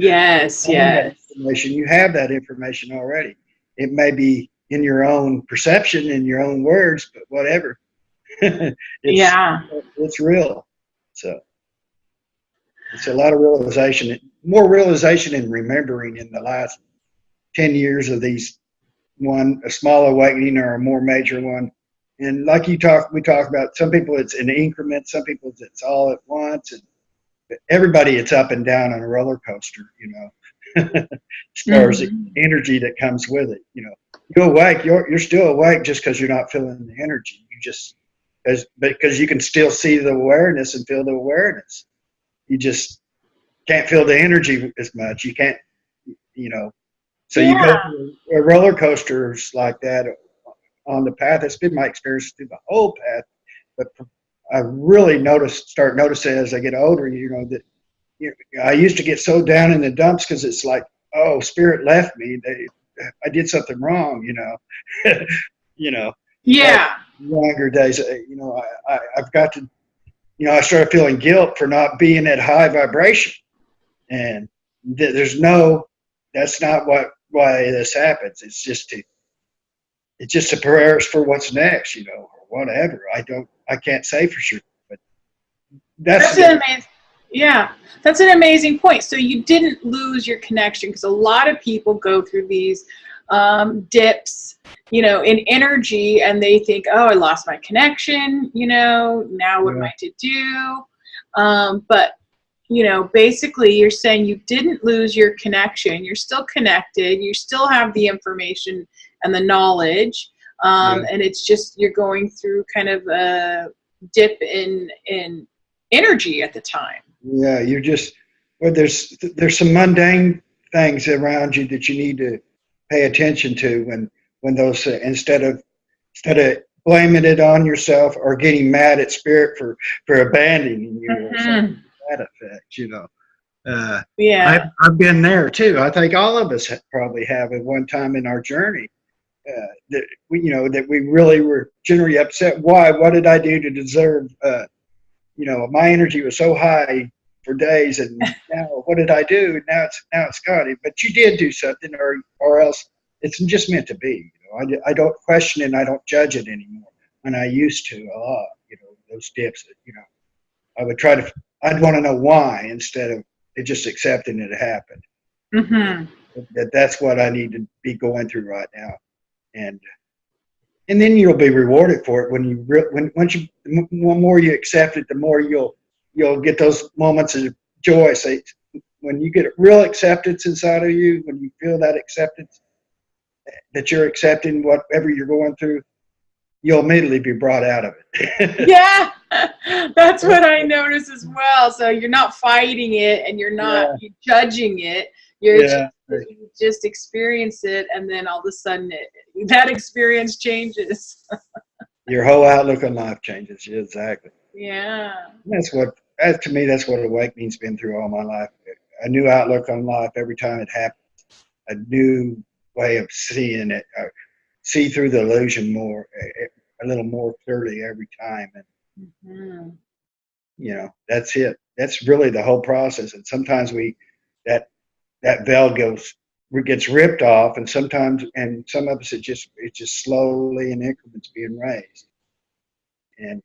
Yes,
Own that
yes.
information. You have that information already. It may be in your own perception, in your own words, but whatever. it's
Yeah.
it's real. So it's a lot of realization, more realization and remembering in the last 10 years of these, one, a small awakening or a more major one. And like we talk about, some people it's in increments, some people it's all at once, and everybody it's up and down on a roller coaster, as far as the
Hmm.
energy that comes with it. You awake, you're still awake just because you're not feeling the energy. You just because you can still see the awareness and feel the awareness. You just can't feel the energy as much. You can't, you know. So you go
Yeah.
through a roller coasters like that on the path. It's been my experience through the whole path, but I really start noticing as I get older. That I used to get so down in the dumps because it's like, oh, spirit left me. I did something wrong. you know, back
Yeah.
in younger days. I've got to. I started feeling guilt for not being at high vibration, and that's not why this happens. It's just a prayers for what's next, or whatever. I can't say for sure, but that's
That's
the,
an amazing. Yeah, that's an amazing point. So you didn't lose your connection, because a lot of people go through these dips, in energy, and they think, "Oh, I lost my connection. Now what am
yeah,
I to do?" But basically, you're saying you didn't lose your connection. You're still connected. You still have the information and the knowledge,
yeah,
and it's just you're going through kind of a dip in energy at the time.
yeah. Well, there's some mundane things around you that you need to pay attention to when those instead of blaming it on yourself or getting mad at spirit for abandoning you or something
Hmm.
to that effect. Uh,
Yeah.
I've been there too. I think all of us probably have at one time in our journey. That we really were generally upset. Why? What did I do to deserve? My energy was so high for days, and now what did I do? Now it's gone. But you did do something, or else it's just meant to be. I don't question it. And I don't judge it anymore. And I used to a lot. Those dips. I would try to. I'd want to know why instead of it just accepting it happened.
Hmm.
That's what I need to be going through right now, and then you'll be rewarded for it the more you accept it, the more you'll get those moments of joy. Say, when you get real acceptance inside of you, when you feel that acceptance that you're accepting whatever you're going through, you'll immediately be brought out of it.
Yeah, that's what I notice as well. So you're not fighting it, and you're not
Yeah,
judging it. You're just
yeah.
you just experience it, and then all of a sudden that experience changes.
Your whole outlook on life changes. Yeah, exactly.
Yeah.
To me, that's what awakening's been through all my life. A new outlook on life every time it happens. A new way of seeing it. See through the illusion more, a little more clearly every time. And
Hmm.
that's it. That's really the whole process. And sometimes that that veil gets ripped off, and some of us it's just slowly in increments being raised. And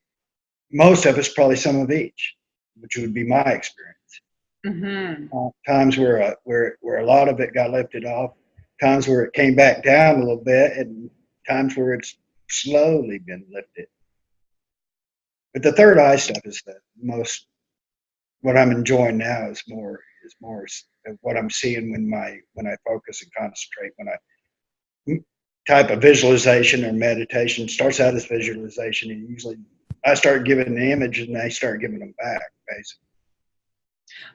most of us probably some of each, which would be my experience.
Hmm.
Times where a lot of it got lifted off, times where it came back down a little bit, and times where it's slowly been lifted. But the third eye stuff is the most. What I'm enjoying now is more of what I'm seeing when I focus and concentrate. When I type of visualization or meditation starts out as visualization, and usually I start giving the image, and they start giving them back. Basically,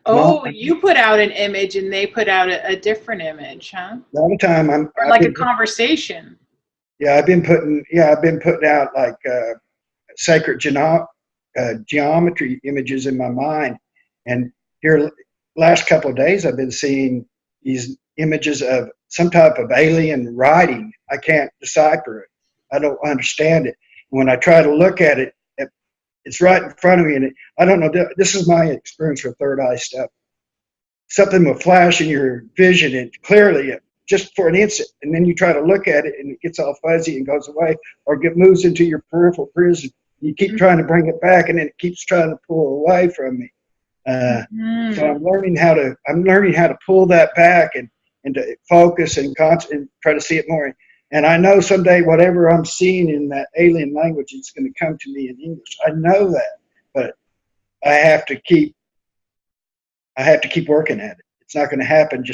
Oh, you put out an image, and they put out a different image, huh?
a lot of time
Or
I've
like a
been
conversation.
I've been putting out like sacred geometry images in my mind. And here, last couple of days, I've been seeing these images of some type of alien writing. I can't decipher it. I don't understand it. When I try to look at it, it's right in front of me, and I don't know. This is my experience with third eye stuff. something will flash in your vision and clearly just for an instant, and then you try to look at it and it gets all fuzzy and goes away, or moves into your peripheral vision. You keep trying to bring it back, and then it keeps trying to pull away from me. So I'm learning how to pull that back and to focus and try to see it more. And I know someday whatever I'm seeing in that alien language is going to come to me in English. I know that, but I have to keep working at it. It's not going to happen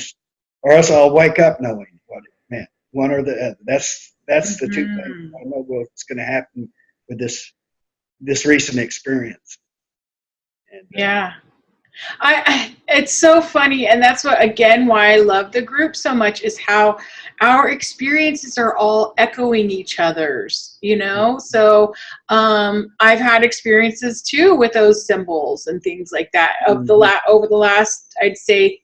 or else I'll wake up knowing what it meant, one or the other. That's the two things. I know what's going to happen with this recent experience. And,
yeah. It's so funny, and that's why I love the group so much, is how our experiences are all echoing each other's, so I've had experiences too with those symbols and things like that over the last, I'd say,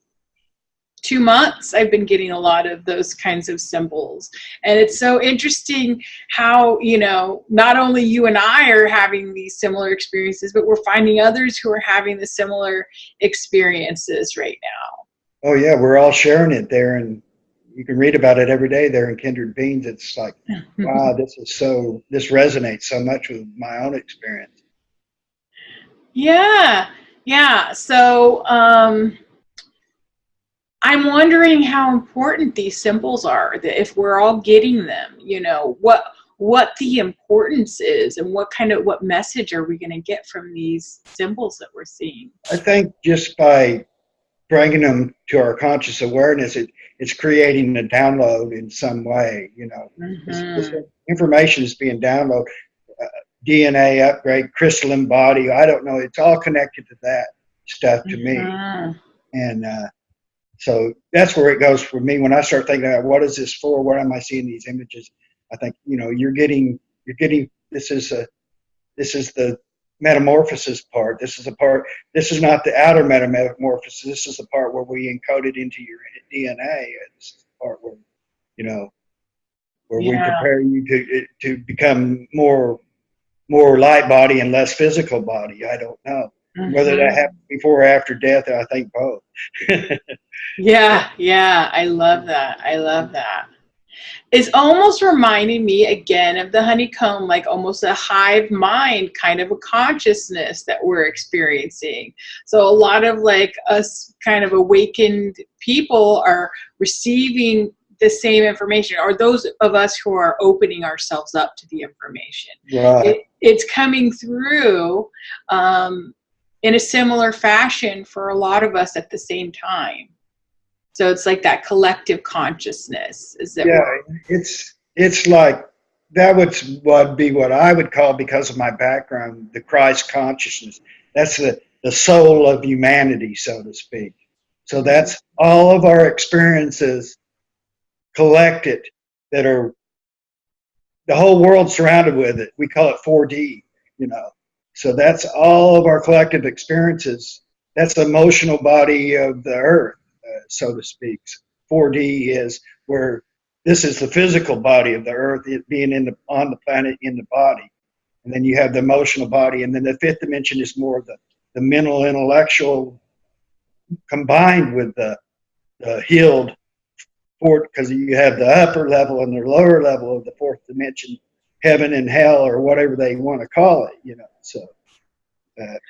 2 months. I've been getting a lot of those kinds of symbols, and it's so interesting how, not only you and I are having these similar experiences, but we're finding others who are having the similar experiences right now.
Oh yeah, we're all sharing it there, and you can read about it every day there in Kindred Beings. It's like, wow, this resonates so much with my own experience.
Yeah. So I'm wondering how important these symbols are, that if we're all getting them, what the importance is, and what message are we going to get from these symbols that we're seeing?
I think just by bringing them to our conscious awareness, it's creating a download in some way. This information is being downloaded, DNA upgrade, crystalline body. I don't know. It's all connected to that stuff to me, and so that's where it goes for me. When I start thinking about what is this for, what am I seeing these images, I think, you're getting this is the metamorphosis part. This is not the outer metamorphosis. This is the part where we encode it into your DNA. This is the part where we prepare you to become more light body and less physical body. I don't know. Whether that happens before or after death, I think both.
Yeah, I love that. It's almost reminding me again of the honeycomb, like almost a hive mind kind of a consciousness that we're experiencing. So a lot of like us kind of awakened people are receiving the same information, or those of us who are opening ourselves up to the information.
Right.
It's coming through in a similar fashion for a lot of us at the same time. So it's like that collective consciousness.
It's like that would be what I would call, because of my background, the Christ consciousness. That's the soul of humanity, so to speak. So that's all of our experiences collected that are the whole world surrounded with it. We call it 4D, So that's all of our collective experiences. That's the emotional body of the earth, so to speak. 4D is where this is the physical body of the earth, it being on the planet, in the body. And then you have the emotional body. And then the fifth dimension is more of the mental, intellectual, combined with the healed, because you have the upper level and the lower level of the fourth dimension, heaven and hell, or whatever they want to call it, So,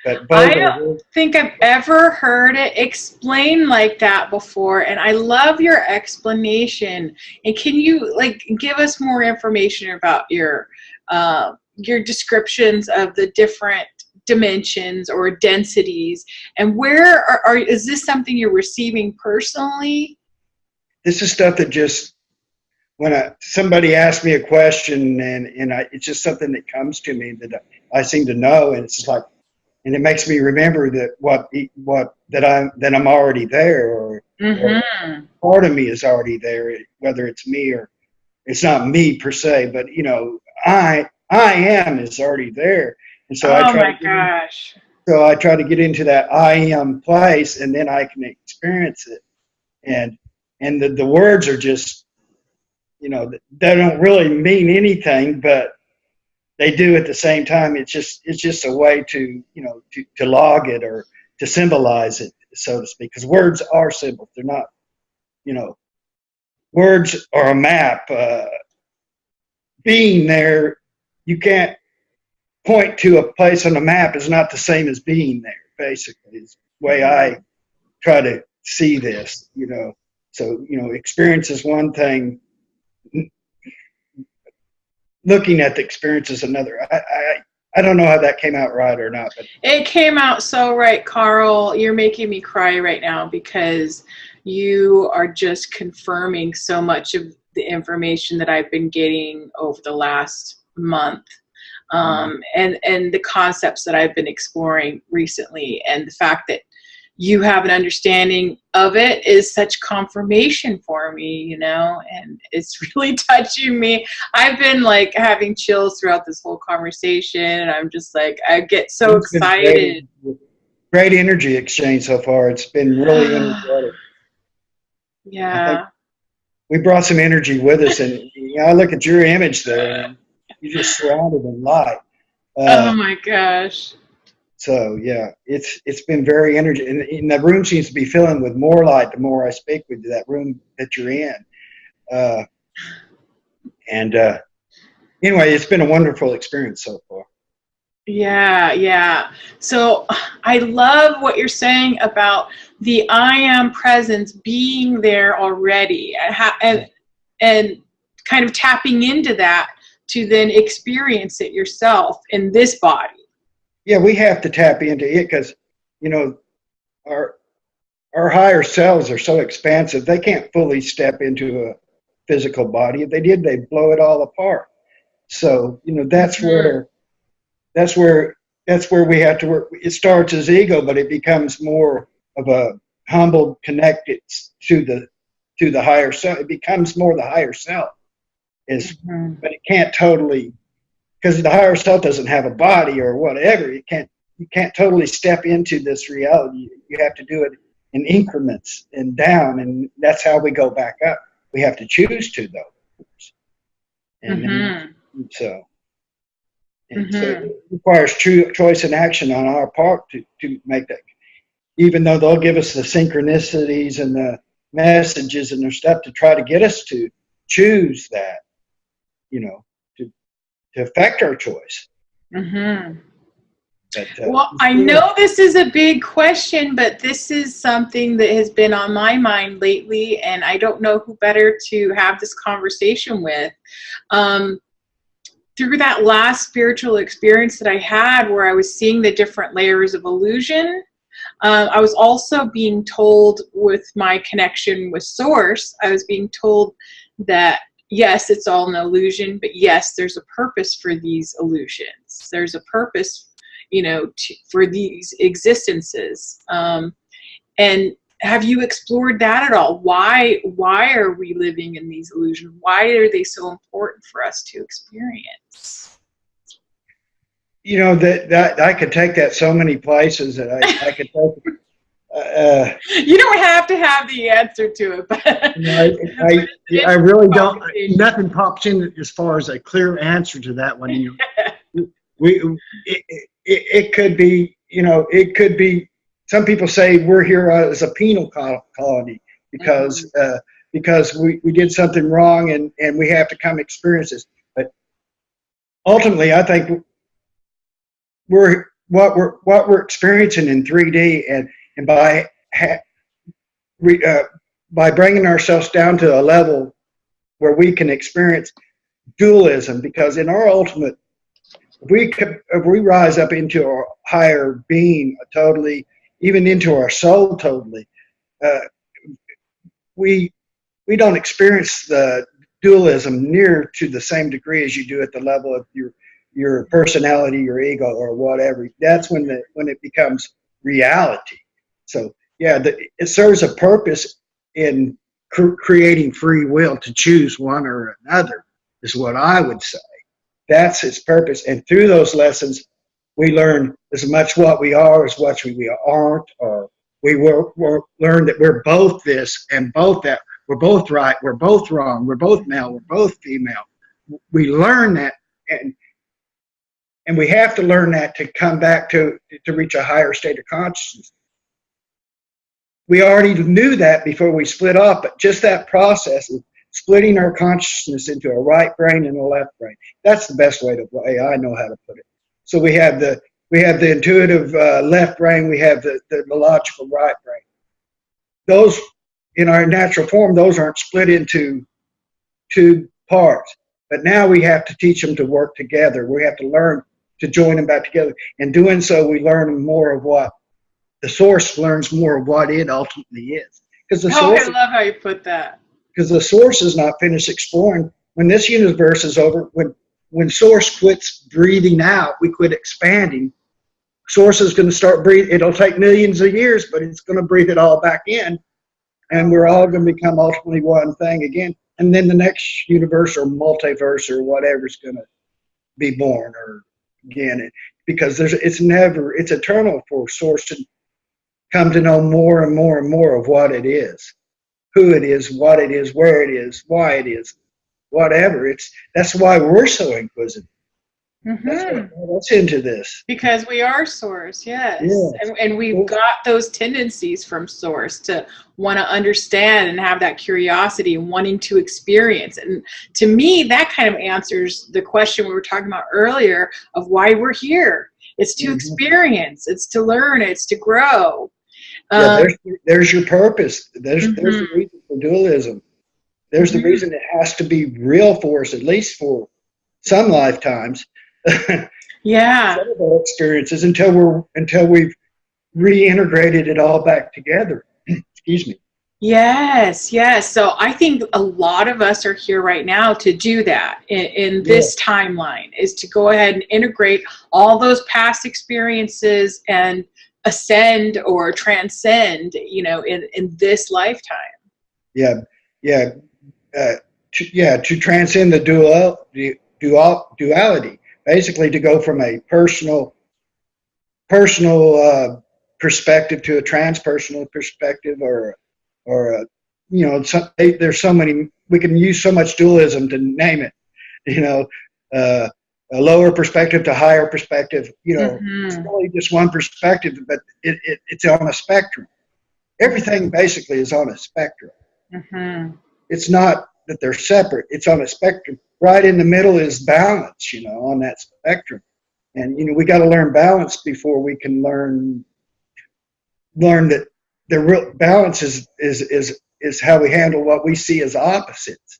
but both
I don't think I've ever heard it explained like that before, and I love your explanation. And can you give us more information about your descriptions of the different dimensions or densities, and where is this something you're receiving personally?
This is stuff that just, when somebody asks me a question, and it's just something that comes to me that I seem to know, and it's just like, and it makes me remember that that I'm already there, or part of me is already there, whether it's me or it's not me per se, but I am is already there, and so So I try to get into that I am place, and then I can experience it, and the words are just, they don't really mean anything, but they do at the same time. It's just a way to, to log it or to symbolize it. so to speak, because words are symbols. They're not, you know, words are a map. Being there, you can't point to a place on a map is not the same as being there, basically, is the way I try to see this, you know. So, you know, experience is one thing. Looking at the experience is another. I don't know how that came out right or not, but
it came out so right, Karl. You're making me cry right now because you are just confirming so much of the information that I've been getting over the last month. And the concepts that I've been exploring recently, and the fact that you have an understanding of it is such confirmation for me, you know, and it's really touching me. I've been like having chills throughout this whole conversation, and I'm just like, I get so
it's been
excited.
great energy exchange so far. It's been really energetic. I think
Yeah.
we brought some energy with us, and you know, I look at your image there, and you're just surrounded in light.
Oh my gosh.
So yeah, it's been very energetic, and the room seems to be filling with more light the more I speak with you, that room that you're in. And anyway, it's been a wonderful experience so far.
Yeah, yeah. So I love what you're saying about the I am presence being there already, and kind of tapping into that to then experience it yourself in this body.
Yeah, we have to tap into it because, you know, our higher selves are so expansive they can't fully step into a physical body. If they did, they'd blow it all apart. So, you know, that's where we have to work. It starts as ego, but it becomes more of a humble, connected to the higher self. It becomes more the higher self but it can't totally, because the higher self doesn't have a body or whatever. You can't totally step into this reality. You have to do it in increments and down, and that's how we go back up. We have to choose to, though. And so it requires true choice and action on our part to make that. Even though they'll give us the synchronicities and the messages and their stuff to try to get us to choose that, you know, to affect our choice. But,
well, I know this is a big question, but this is something that has been on my mind lately, and I don't know who better to have this conversation with. Through that last spiritual experience that I had where I was seeing the different layers of illusion, I was also being told with my connection with Source, I was being told that yes, it's all an illusion, but yes, there's a purpose for these illusions. There's a purpose, you know, for these existences. And have you explored that at all? Why are we living in these illusions? Why are they so important for us to experience?
You know, that I could take that so many places that I could take.
You don't have to have the answer to it, but
you know, I really don't. Nothing pops in as far as a clear answer to that one. You know, it could be, you know, it could be. Some people say we're here as a penal colony because we did something wrong and we have to come experience this. But ultimately, I think what we're experiencing in 3D and by bringing ourselves down to a level where we can experience dualism, because in our ultimate, if we rise up into our higher being totally, even into our soul totally, we don't experience the dualism near to the same degree as you do at the level of your personality, your ego, or whatever. That's when it becomes reality. So yeah, it serves a purpose in creating free will to choose one or another, is what I would say. That's its purpose. And through those lessons, we learn as much what we are as what we aren't, or we will learn that we're both this and both that. We're both right. We're both wrong. We're both male. We're both female. We learn that, and we have to learn that to come back to reach a higher state of consciousness. we already knew that before we split off, but just that process of splitting our consciousness into a right brain and a left brain. That's the best way I know how to put it. So we have the intuitive left brain, we have the logical right brain. Those, in our natural form, those aren't split into two parts. But now we have to teach them to work together. We have to learn to join them back together. In doing so, we learn more of what the source learns more of what it ultimately is. Because
I love how you put that.
Because the source is not finished exploring. When this universe is over, when source quits breathing out, we quit expanding. Source is going to start breathing. It'll take millions of years, but it's going to breathe it all back in, and we're all going to become ultimately one thing again. And then the next universe or multiverse or whatever is going to be born or again, because it's eternal for source to come to know more and more and more of what it is, who it is, what it is, where it is, why it is, whatever. That's why we're so inquisitive.
Mm-hmm.
That's into this.
Because we are source, yes. And we've got those tendencies from source to want to understand and have that curiosity and wanting to experience. And to me, that kind of answers the question we were talking about earlier of why we're here. It's to experience, it's to learn, it's to grow.
There's your purpose. There's the reason for dualism. There's the reason it has to be real for us, at least for some lifetimes.
Yeah.
Some of our experiences until we've reintegrated it all back together. Excuse me.
Yes. So I think a lot of us are here right now to do that in this timeline, is to go ahead and integrate all those past experiences and ascend or transcend, in this lifetime.
To transcend the duality. Basically, to go from a personal perspective to a transpersonal perspective, or there's so many, we can use so much dualism to name it. A lower perspective to higher perspective. It's really just one perspective, but it's on a spectrum. Everything basically is on a spectrum. It's not that they're separate. It's on a spectrum. Right in the middle is balance, on that spectrum. And, we got to learn balance before we can learn that the real balance is how we handle what we see as opposites.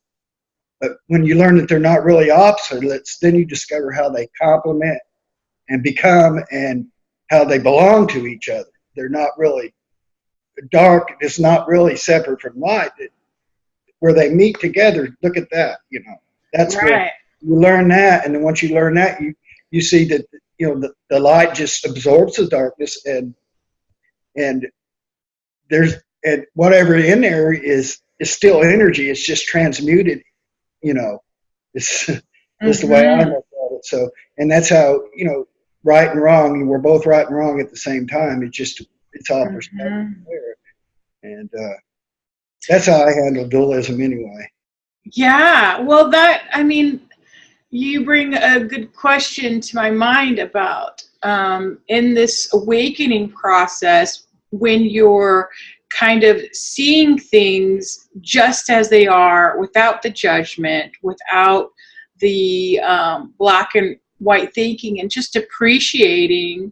But when you learn that they're not really opposites, then you discover how they complement and become and how they belong to each other. They're not really dark. It's not really separate from light. Where they meet together, look at that, That's right. Where you learn that, and then once you learn that, you see that the light just absorbs the darkness, and whatever in there is still energy. It's just transmuted. It's the way I look at it. So, and that's how right and wrong. We're both right and wrong at the same time. It's all perspective there, and that's how I handle dualism anyway.
Yeah, well, you bring a good question to my mind about in this awakening process, when you're kind of seeing things just as they are, without the judgment, without the black and white thinking, and just appreciating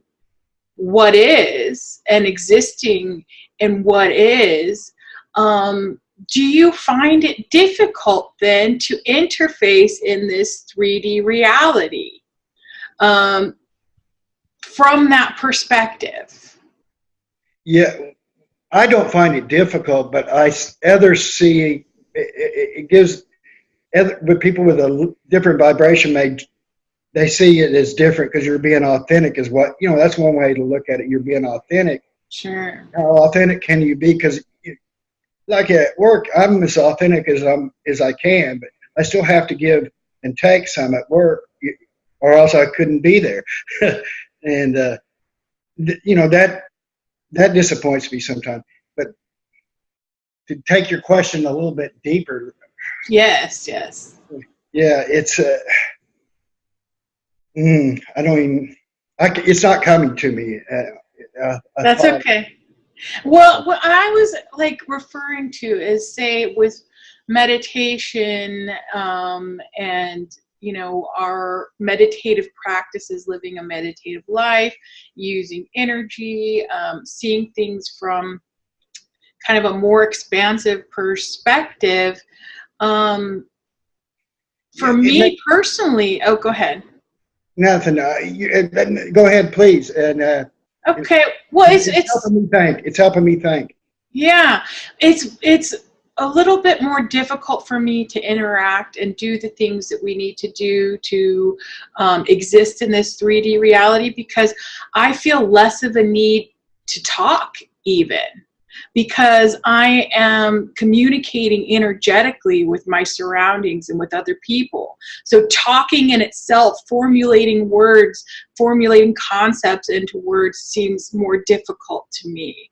what is and existing in what is. Do you find it difficult then to interface in this 3D reality from that perspective?
Yeah, I don't find it difficult, but others see it gives with people with a different vibration, they see it as different because you're being authentic. Is what that's one way to look at it. You're being authentic.
Sure.
How authentic can you be? Because like at work, I'm as authentic as I can, but I still have to give and take some at work, or else I couldn't be there. And that disappoints me sometimes. But to take your question a little bit deeper.
Yes.
Yeah, it's I don't even. It's not coming to me.
That's okay. Well, what I was like referring to is, say, with meditation, and our meditative practices, living a meditative life, using energy, seeing things from kind of a more expansive perspective. Um, for
Yeah, it makes
me personally, oh, go ahead.
nothing. Go ahead, please. And
Okay, well,
it's helping me think. It's helping me think.
yeah, it's a little bit more difficult for me to interact and do the things that we need to do to exist in this 3D reality, because I feel less of a need to talk, even because I am communicating energetically with my surroundings and with other people. So talking in itself, formulating words, formulating concepts into words seems more difficult to me.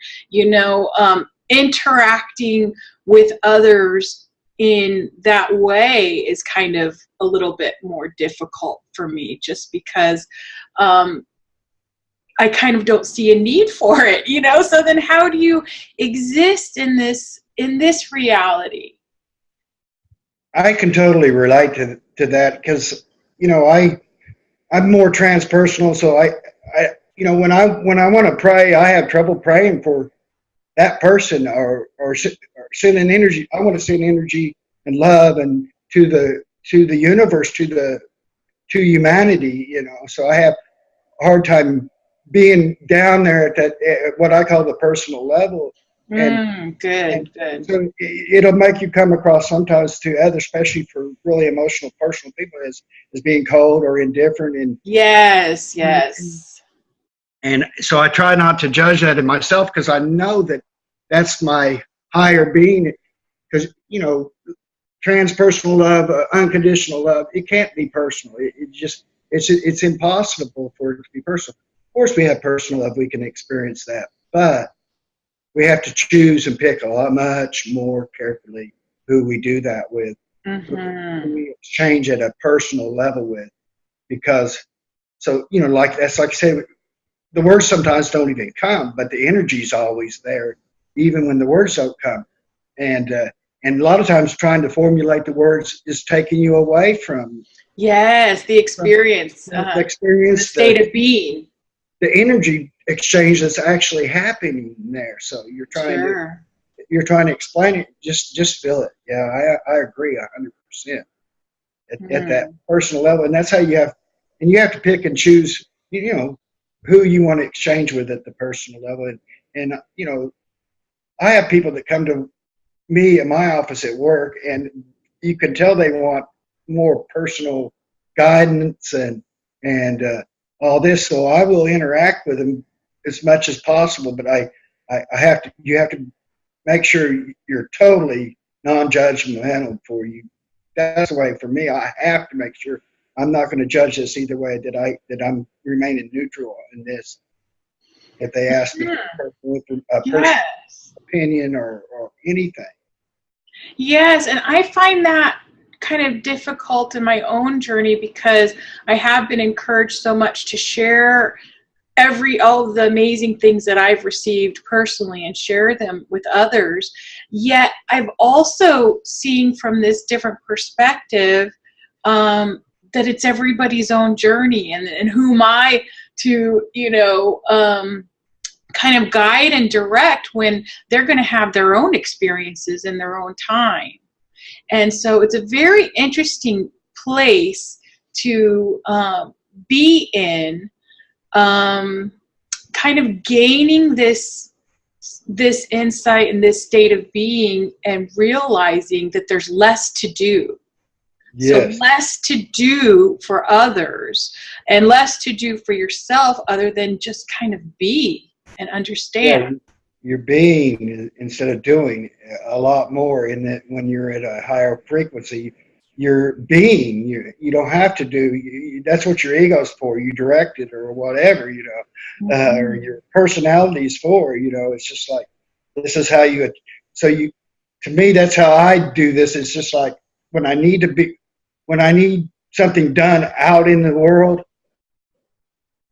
Interacting with others in that way is kind of a little bit more difficult for me, just because I kind of don't see a need for it. So then how do you exist in this reality?
I can totally relate to that because I'm more transpersonal, so when I want to pray, I have trouble praying for that person or sending energy. I want to send energy and love and to the universe, to humanity. So I have a hard time being down there at what I call the personal level, and and
Good.
so it'll make you come across sometimes to others, especially for really emotional, personal people, as being cold or indifferent,
Yes,
and
yes.
and so I try not to judge that in myself because I know that that's my higher being. Because transpersonal love, unconditional love, it can't be personal. It just it's impossible for it to be personal. Of course, we have personal love; we can experience that, but we have to choose and pick a lot much more carefully who we do that with, who
Mm-hmm.
we exchange at a personal level with, because like that's like I say, the words sometimes don't even come, but the energy's always there, even when the words don't come. And and a lot of times, trying to formulate the words is taking you away
Yes, the
from
experience,
the
the
experience,
state of being.
the energy exchange that's actually happening there. So
Sure.
you're trying to explain it. Just feel it. Yeah, I agree 100% at that
Mm.
personal level, and that's how you have to pick and choose. Who you want to exchange with at the personal level, and I have people that come to me in my office at work, and you can tell they want more personal guidance and all this. So I will interact with them as much as possible, but I have to. You have to make sure you're totally non-judgmental for you. That's the way for me. I have to make sure I'm not going to judge this either way. That I'm remaining neutral in this. If they ask me
Hmm.
for a personal
Yes.
opinion or anything.
Yes, and I find that kind of difficult in my own journey, because I have been encouraged so much to share all of the amazing things that I've received personally and share them with others. Yet I've also seen from this different perspective, that it's everybody's own journey, and who am I to, kind of guide and direct when they're going to have their own experiences in their own time. And so it's a very interesting place to be in, um, kind of gaining this insight and this state of being, and realizing that there's less to do. So
Yes.
less to do for others and less to do for yourself, other than just kind of be and understand.
Yeah, you're being instead of doing a lot more in that when you're at a higher frequency, you're being. You don't have to do. That's what your ego's for. You direct it or whatever, or
Mhm.
your personality is for. It's just like this is how you. So you, to me, that's how I do this. It's just like when I need to be, when I need something done out in the world,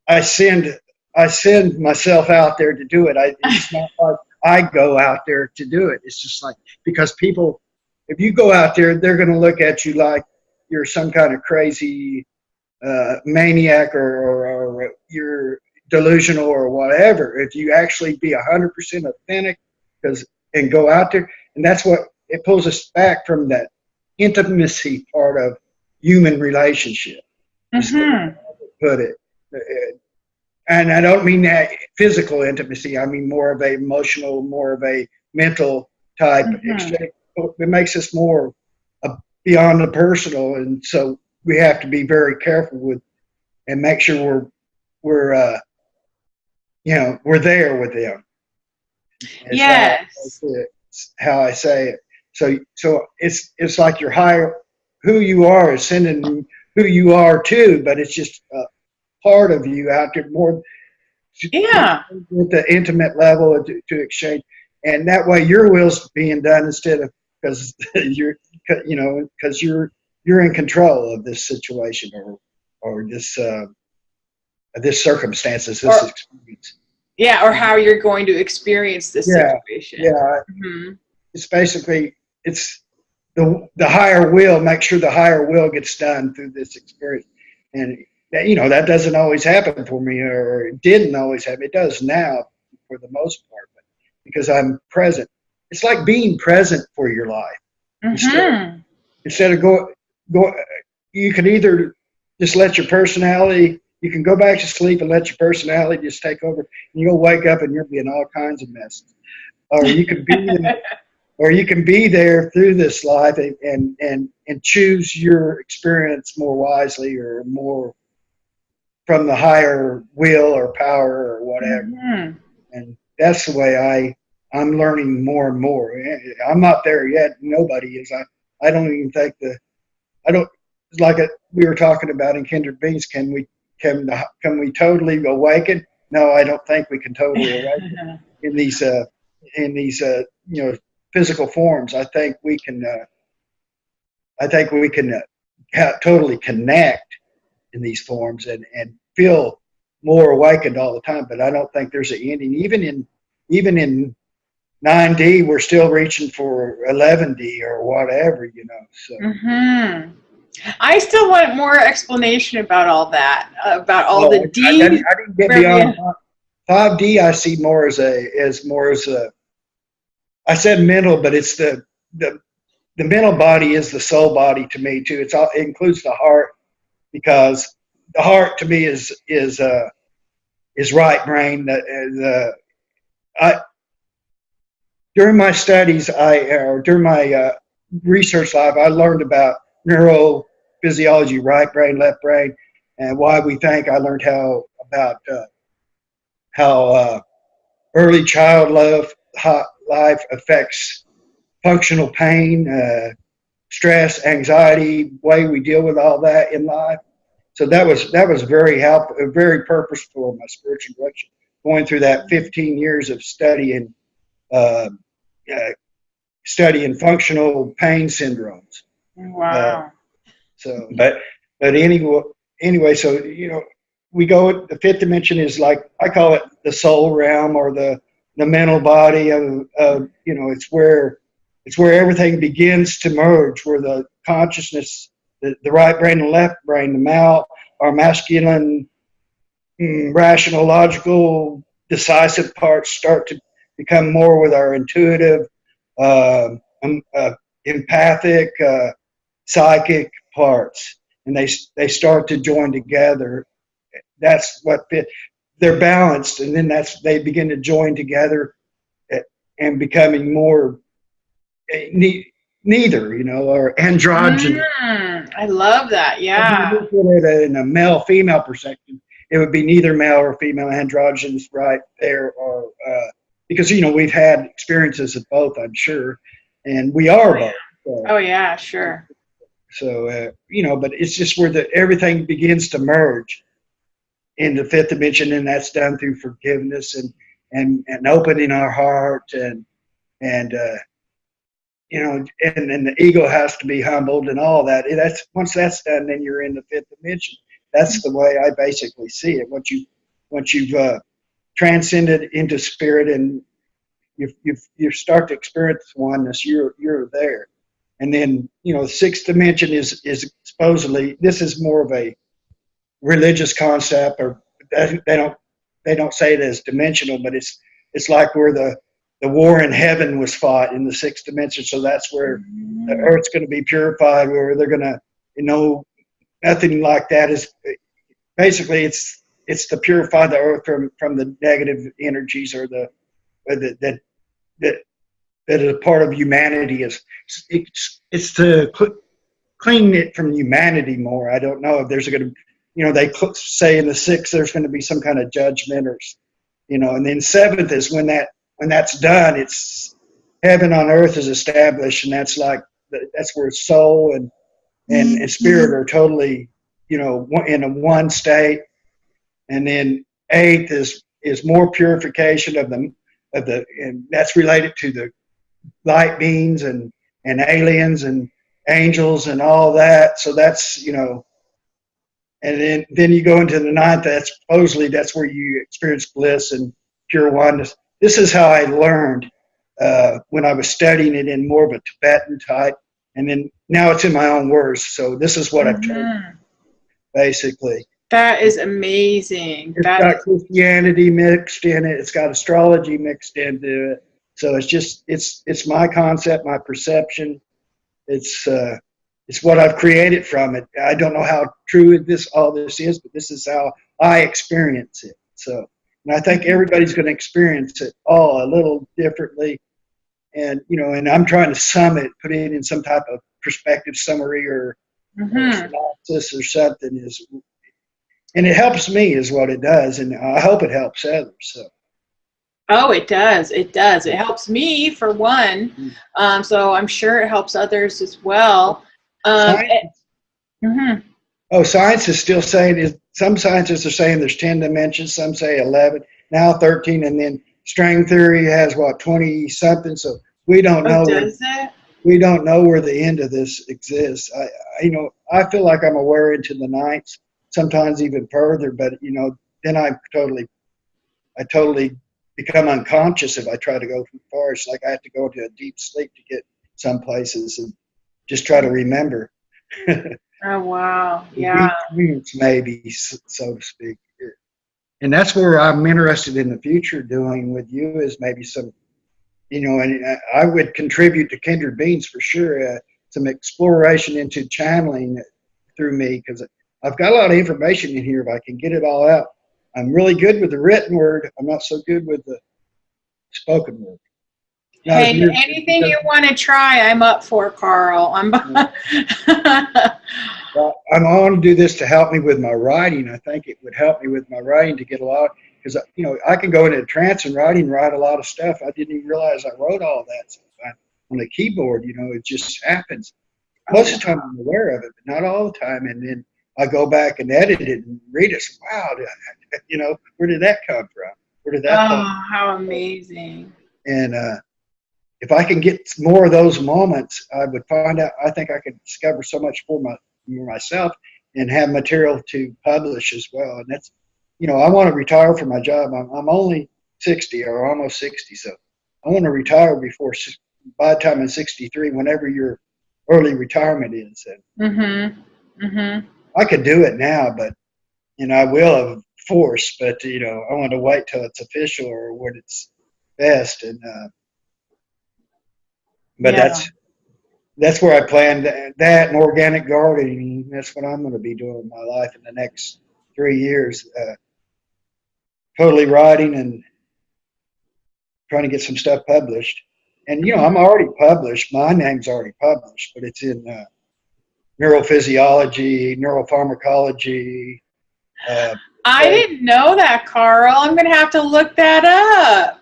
I send I send myself out there to do it. It's not like I go out there to do it. It's just like, because people, if you go out there, they're going to look at you like you're some kind of crazy maniac, or you're delusional or whatever. If you actually be 100% authentic, and go out there, and that's what it pulls us back from that intimacy part of human relationship.
Mm-hmm.
Put it, and I don't mean that physical intimacy. I mean more of a emotional, more of a mental type exchange. It makes us more beyond the personal, and so we have to be very careful with and make sure we're we're there with them.
Yes.
How I say it. So it's like your higher, who you are is sending who you are too, but it's just a part of you out there more
Yeah.
at the intimate level to exchange, and that way your will's being done instead of because because you're in control of this situation or this circumstances, this experience.
Yeah, or how you're going to experience this situation.
Yeah. It's basically it's the higher will. Make sure the higher will gets done through this experience, and that doesn't always happen for me, or it didn't always happen. It does now for the most part, but because I'm present. It's like being present for your life. Instead of go, you can either just let your personality. You can go back to sleep and let your personality just take over, and you'll wake up and you'll be in all kinds of messes. Or you can be there through this life and choose your experience more wisely or more from the higher will or power or whatever. And that's the way I'm learning more and more. I'm not there yet. Nobody is. I don't even think like we were talking about in Kindred Beings. Can we totally awaken? No, I don't think we can totally awaken in these physical forms. I think we can totally connect in these forms and feel more awakened all the time. But I don't think there's an ending. Even in 9D, we're still reaching for 11D or whatever, So.
I still want more explanation about all that, about all the D.
I didn't get beyond 5D. I see more as a. I said mental, but it's the mental body is the soul body to me too. It includes the heart, because the heart to me is right brain. During my studies, during my research life, I learned about neurophysiology, right brain, left brain, and why we think. I learned about how early child life affects functional pain, stress, anxiety, way we deal with all that in life. So that was very helpful, very purposeful in my spiritual direction. Going through that 15 years of studying functional pain syndromes.
Wow.
But anyway, so we go. The fifth dimension is like I call it the soul realm or the mental body of it's where everything begins to merge, where the consciousness, the right brain and left brain, our masculine, rational, logical, decisive parts start to become more with our intuitive, empathic, psychic parts, and they start to join together. That's what they're balanced, and then they begin to join together and becoming more neither, or androgynous.
I love that. Yeah.
If you look at it in a male-female perspective, it would be neither male or female, androgynous, right there, or because we've had experiences of both, I'm sure, and we are both. So,
oh yeah, sure.
So but it's just where everything begins to merge in the fifth dimension, and that's done through forgiveness and opening our heart and the ego has to be humbled and all that. Once that's done, then you're in the fifth dimension. That's the way I basically see it. Once you've transcended into spirit and you start to experience oneness, you're there. And then, sixth dimension is supposedly, this is more of a religious concept, or they don't say it as dimensional, but it's like where the war in heaven was fought in the sixth dimension. So that's where the earth's going to be purified, where they're going to, nothing like that is basically it's to purify the earth from the negative energies, or that that is a part of humanity. It's to clean it from humanity more. I don't know if there's going to, they say in the sixth there's going to be some kind of judgment, or and then seventh is when that's done, it's heaven on earth is established, and that's where soul and spirit are totally, in a one state. And then eighth is more purification of the, and that's related to the light beings and aliens and angels and all that. So that's, and then you go into the ninth. That's where you experience bliss and pure oneness. This is how I learned when I was studying it in more of a Tibetan type, and then now it's in my own words. So this is what I've turned, basically.
That is amazing.
It's got Christianity mixed in it. It's got astrology mixed into it. So it's my concept, my perception. It's what I've created from it. I don't know how true all this is, but this is how I experience it. So, and I think everybody's going to experience it all a little differently. And, and I'm trying to sum it, put it in some type of perspective summary or synopsis or something. And it helps me is what it does. And I hope it helps others. So.
Oh, it does. It does. It helps me, for one. So I'm sure it helps others as well.
Science is still saying, some scientists are saying there's 10 dimensions, some say 11, now 13, and then string theory has 20 something. So we don't know. We don't know where the end of this exists. I feel like I'm aware into the ninth, sometimes even further, but then I totally become unconscious if I try to go too far. It's like I have to go into a deep sleep to get some places and just try to remember.
Oh, wow. Yeah.
Maybe, so to speak. And that's where I'm interested in the future doing with you is maybe some, and I would contribute to Kindred Beings for sure, some exploration into channeling through me, because I've got a lot of information in here if I can get it all out. I'm really good with the written word. I'm not so good with the spoken word.
Hey, anything you want to try, I'm up for, Karl.
I want to do this to help me with my writing. I think it would help me with my writing to get a lot, because I can go into a trance and write a lot of stuff. I didn't even realize I wrote all that stuff on the keyboard. It just happens. Most of the time I'm aware of it, but not all the time. And then I go back and edit it and read it. Wow, where did that come from? Where did that come from?
How amazing.
And if I can get more of those moments, I would find out, I think I could discover so much for myself and have material to publish as well. And that's, I want to retire from my job. I'm only 60 or almost 60. So I want to retire by the time I'm 63, whenever your early retirement is. I could do it now, but, I will of force, but, I want to wait till it's official or when it's best. And, but that's where I planned that, and organic gardening. That's what I'm going to be doing in my life in the next 3 years. Totally writing and trying to get some stuff published. And, I'm already published. My name's already published, but it's in neurophysiology, neuropharmacology.
I didn't know that, Karl. I'm going to have to look that up.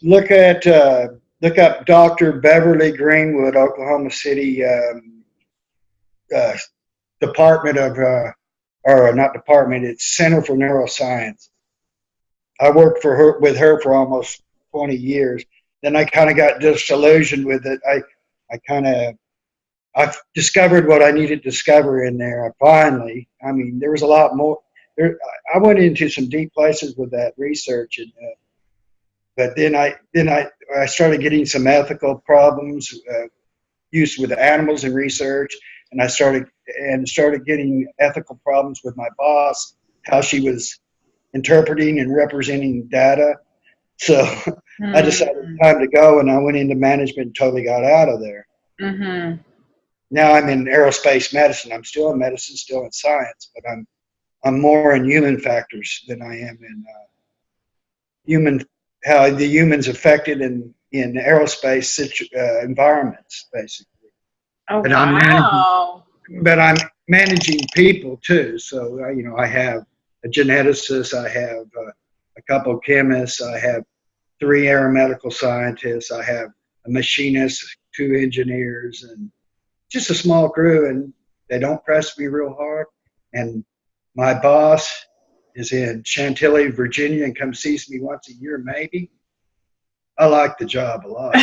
Look up Dr. Beverly Greenwood, Oklahoma City Department of, or not department, it's Center for Neuroscience. I worked with her for almost 20 years. Then I kind of got disillusioned with it. I discovered what I needed to discover in there. Finally, there was a lot more. I went into some deep places with that research, and but then I started getting some ethical problems used with animals in research, and I started getting ethical problems with my boss, how she was interpreting and representing data. So I decided it's time to go, and I went into management and totally got out of there.
Mm-hmm.
Now I'm in aerospace medicine. I'm still in medicine, still in science, but I'm more in human factors than I am in how the humans affected in aerospace environments, basically.
Oh,
But
wow.
I'm managing people too. So I have a geneticist, I have a couple of chemists, I have 3 aeromedical scientists, I have a machinist, 2 engineers, and just a small crew. And they don't press me real hard. And my boss is in Chantilly, Virginia, and comes sees me once a year, maybe. I like the job a lot.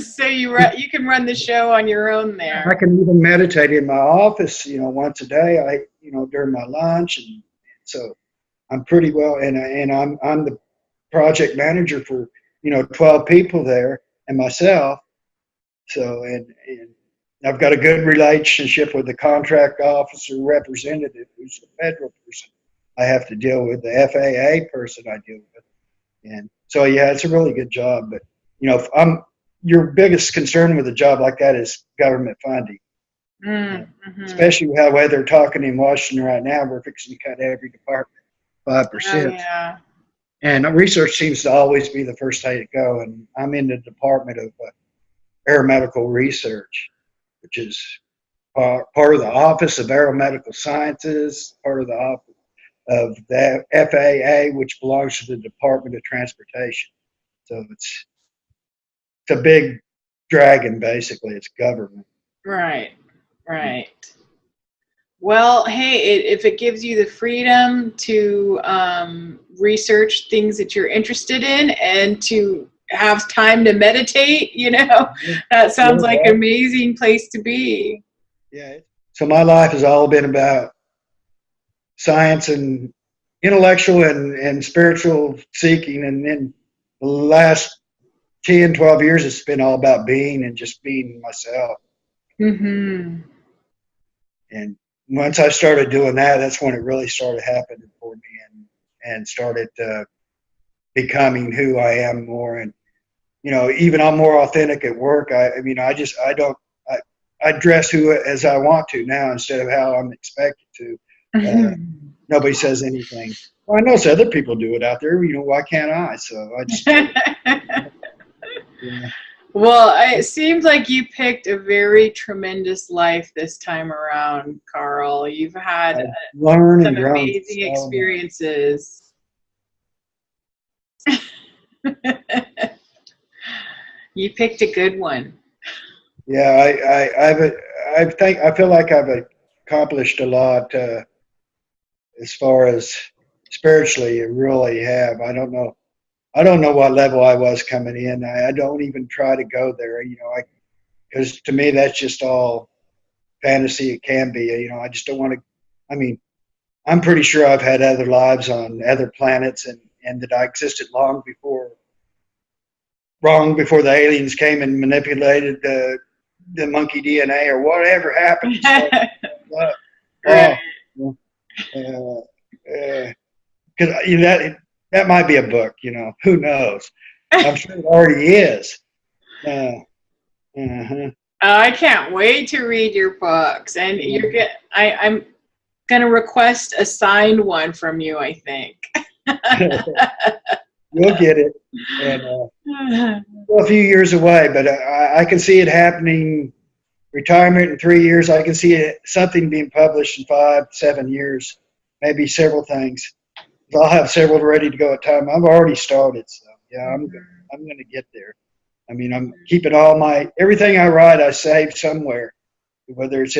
So you can run the show on your own there.
I can even meditate in my office, once a day. During my lunch, and so I'm pretty well. And I'm the project manager for 12 people there and myself. So and I've got a good relationship with the contract officer representative, who's the federal person I have to deal with, the FAA person I deal with. And so, yeah, it's a really good job. But, your biggest concern with a job like that is government funding.
Mm-hmm.
Especially how way they're talking in Washington right now. We're fixing to cut every department 5%.
Oh, yeah.
And research seems to always be the first day to go. And I'm in the Department of Aeromedical Research, which is part of the Office of Aeromedical Sciences, part of the Office of the FAA, which belongs to the Department of Transportation. So it's a big dragon, basically. It's government.
Right. Well, hey, if it gives you the freedom to research things that you're interested in and to have time to meditate, that sounds like an amazing place to be.
Yeah. So my life has all been about science and intellectual and spiritual seeking. And then the last 10, 12 years, it's been all about being and just being myself.
Mm-hmm.
And once I started doing that, that's when it really started happening for me and started becoming who I am more. And, even I'm more authentic at work. I dress as I want to now instead of how I'm expected to. Nobody says anything. Well, I know some other people do it out there. Why can't I? So I just. Yeah.
Well, it seems like you picked a very tremendous life this time around, Karl. You've had some amazing experiences. You picked a good one.
Yeah, I feel like I've accomplished a lot as far as spiritually. I really have. I don't know what level I was coming in. I don't even try to go there, because to me that's just all fantasy. It can be, I just don't want to. I'm pretty sure I've had other lives on other planets, and that I existed long before the aliens came and manipulated the monkey DNA or whatever happened. Because that might be a book, who knows? I'm sure it already is.
I can't wait to read your books, and I'm gonna request a signed one from you, I think.
You'll get it. And a few years away, but I can see it happening. Retirement in 3 years. I can see something being published in 5, 7 years, maybe several things. I'll have several ready to go at time. I've already started, so yeah, I'm going to get there. I'm keeping everything I write. I save somewhere, whether it's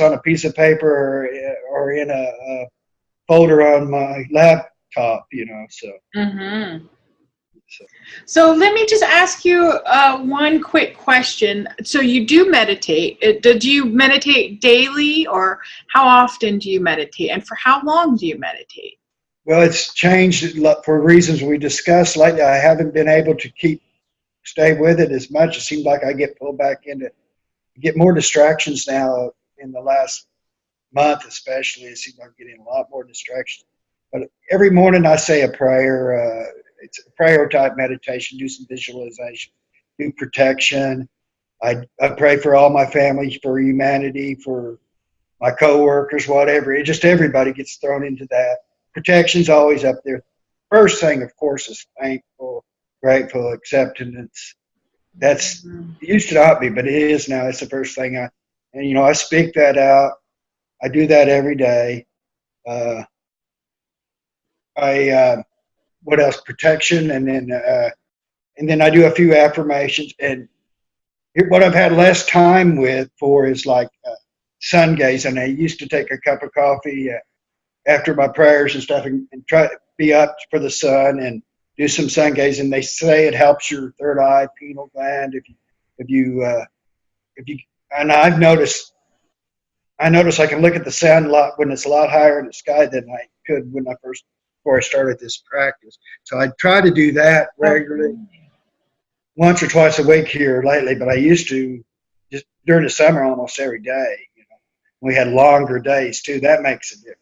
on a piece of paper or in a folder on my laptop. So.
Mm-hmm. So let me just ask you one quick question. So you do meditate. Do you meditate daily, or how often do you meditate, and for how long do you meditate?
Well, it's changed for reasons we discussed lately. I haven't been able to stay with it as much. It seems like I get pulled back into, get more distractions now in the last month, especially. It seems like I'm getting a lot more distractions. But every morning I say a prayer. It's a prayer type meditation, do some visualization, do protection. I pray for all my family, for humanity, for my coworkers, whatever. It just everybody gets thrown into that. Protection's always up there. First thing, of course, is thankful, grateful, acceptance. That's it used to not be, but it is now. It's the first thing and I speak that out. I do that every day. Uh, what else? Protection, and then I do a few affirmations. And what I've had less time for is like sun gaze. And I used to take a cup of coffee after my prayers and stuff, and try to be up for the sun and do some sun gaze. And they say it helps your third eye, pineal gland. If you, and I notice I can look at the sun a lot when it's a lot higher in the sky than I could before I started this practice. So I try to do that regularly, once or twice a week here lately, but I used to just during the summer almost every day. We had longer days too. That makes a difference.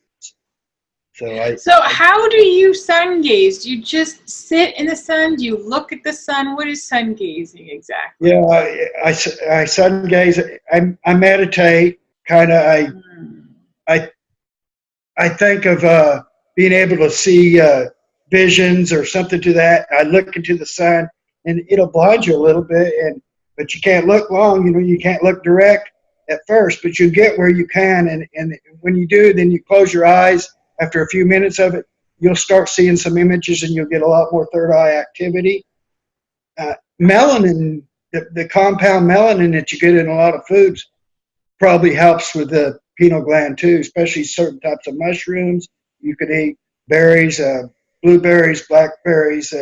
So how do you sun gaze? Do you just sit in the sun? Do you look at the sun? What is sun gazing exactly?
Yeah, I sun gaze. I meditate. Kind of. I think of being able to see visions or something to that. I look into the sun, and it'll blind you a little bit, but you can't look long. You can't look direct at first, but you get where you can, and when you do, then you close your eyes. After a few minutes of it, you'll start seeing some images, and you'll get a lot more third eye activity. Melanin, the compound melanin that you get in a lot of foods, probably helps with the pineal gland too, especially certain types of mushrooms. You could eat berries, blueberries, blackberries,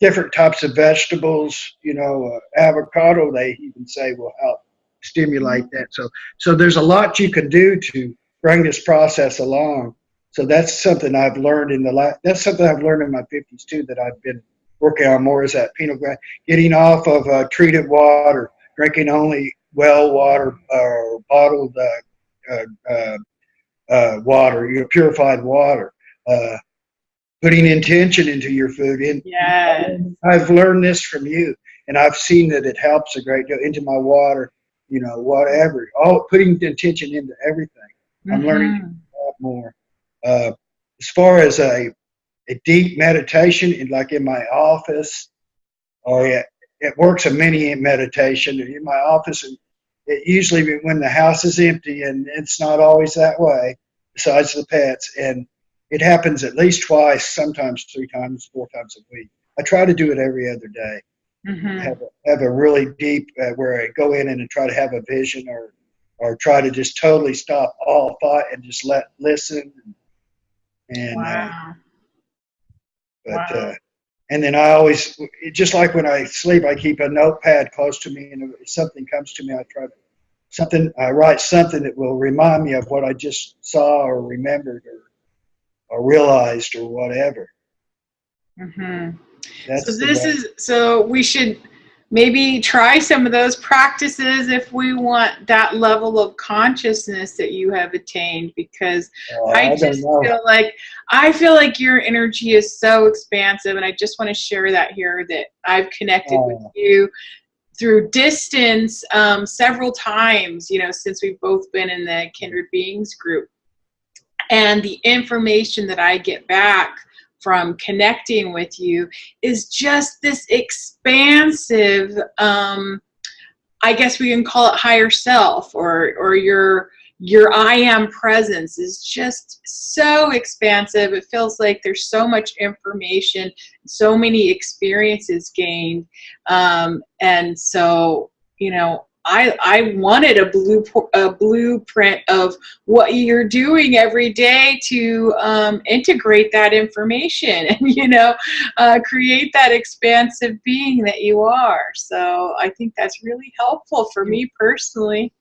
different types of vegetables. Avocado, they even say, will help stimulate that. So there's a lot you can do to bring this process along. So that's something I've learned that's something I've learned in my 50s too, that I've been working on more, is that pineal gland, getting off of treated water, drinking only well water or bottled water, purified water, putting intention into your food.
Yes.
I've learned this from you, and I've seen that it helps a great deal into my water, whatever. All putting intention into everything. I'm learning a lot more. As far as a deep meditation, like in my office, or it works a mini meditation in my office, and it usually when the house is empty, and it's not always that way, besides the pets, and it happens at least twice, sometimes 3 times, 4 times a week. I try to do it every other day. Have a really deep where I go in and try to have a vision, or try to just totally stop all thought and just listen. And
wow.
And then I always, just like when I sleep, I keep a notepad close to me, and if something comes to me, I write something that will remind me of what I just saw or remembered or realized or whatever.
So we should maybe try some of those practices if we want that level of consciousness that you have attained, because I feel like your energy is so expansive, and I just want to share that here, that I've connected with you through distance several times, since we've both been in the Kindred Beings group. And the information that I get back from connecting with you is just this expansive, I guess we can call it higher self, or your I am presence is just so expansive. It feels like there's so much information, so many experiences gained. And so, I wanted a blueprint of what you're doing every day to integrate that information and, create that expansive being that you are. So I think that's really helpful for me personally.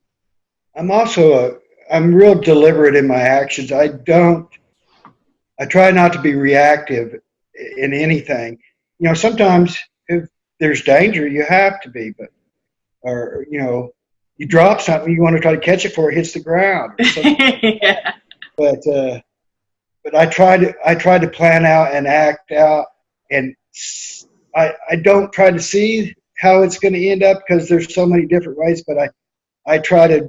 I'm real deliberate in my actions. I don't I try not to be reactive in anything. You know, sometimes if there's danger, you have to be, but, or, you know, you drop something, you want to try to catch it before it hits the ground or something.
Yeah.
But I try to plan out and act out, and I don't try to see how it's going to end up because there's so many different ways, but I try to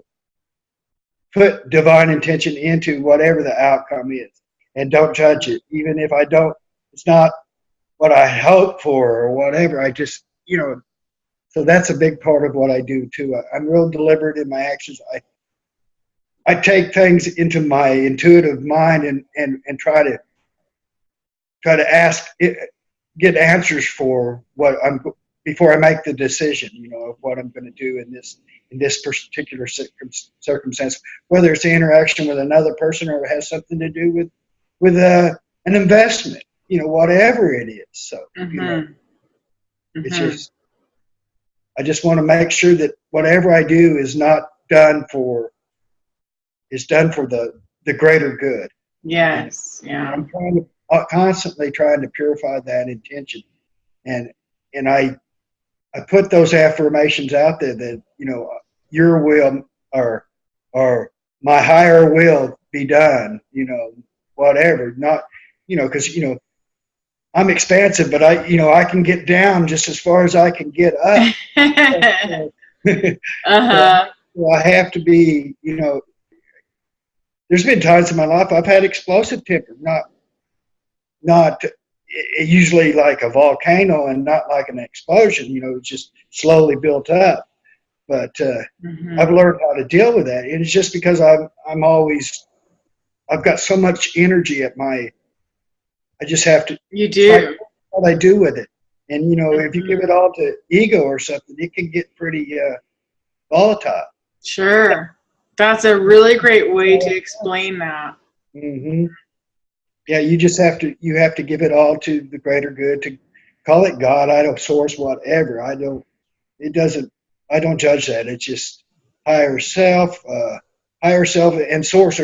put divine intention into whatever the outcome is and don't judge it. Even if I don't, it's not what I hope for or whatever. I just, you know, so that's a big part of what I do too. I'm real deliberate in my actions. I take things into my intuitive mind and try to ask, get answers for what I'm before I make the decision, you know, of what I'm going to do in this particular circumstance, whether it's the interaction with another person or it has something to do with an investment, you know, whatever it is. So, you know, it's just, I just want to make sure that whatever I do is not done for, is done for the greater good.
Yes.
And
Yeah.
I'm constantly trying to purify that intention. And I put those affirmations out there that, you know, your will or my higher will be done, you know, whatever, not, you know, because, you know, I'm expansive, but you know, I can get down just as far as I can get up.
Uh-huh.
So I have to be, you know, there's been times in my life I've had explosive temper, not usually like a volcano and not like an explosion, you know, it's just slowly built up. But I've learned how to deal with that. And it's just because I'm always, I've got so much energy at my, I just have to,
You do.
what I do with it. And, you know, if you give it all to ego or something, it can get pretty volatile.
Sure. That's a really great way to explain that.
Mm-hmm. Yeah, you have to give it all to the greater good, to call it God, idol, source, whatever. I don't judge that. It's just higher self, and source.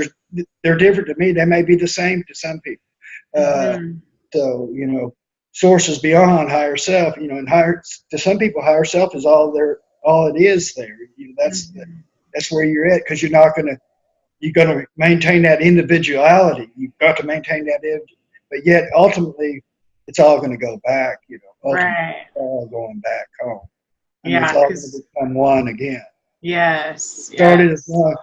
They're different to me. They may be the same to some people. So, you know, source is beyond higher self, you know, and to some people, higher self is all it is there. You know, that's where you're at, because you're going to maintain that individuality. You've got to maintain that, but yet ultimately, it's all going to go back. You know, ultimately,
Right.
it's all going back home. And
Yeah.
it's all going to become one again.
Yes.
Started as one.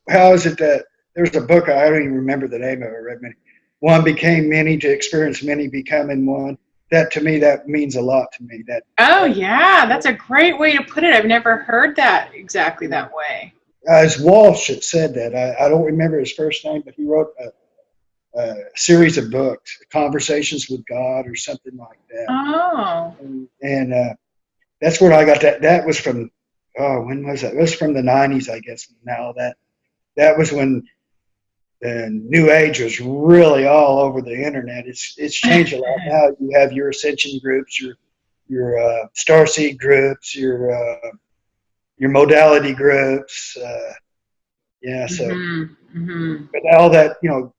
How is it that there's a book, I don't even remember the name of it. I read many. One became many to experience many becoming one. That to me, that means a lot to me.
Oh yeah, that's a great way to put it. I've never heard that exactly that way.
It's Walsh that said that. I don't remember his first name, but he wrote a series of books, Conversations with God or something like that.
Oh.
And that's where I got that. That was from, when was that? It was from the 90s, I guess. Now that was when the New Age was really all over the internet. It's changed a lot now. You have your ascension groups, your starseed groups, your modality groups. Yeah, so but all that, you know,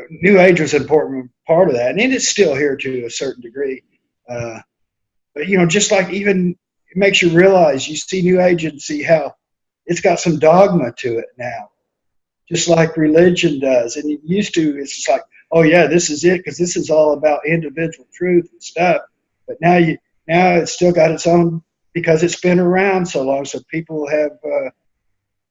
New Age was an important part of that, and it's still here to a certain degree. But you know, just like even it makes you realize, you see New Age and see how it's got some dogma to it now, just like religion does. And it used to, it's just like, oh yeah, this is it, because this is all about individual truth and stuff. But now it's still got its own, because it's been around so long, so people have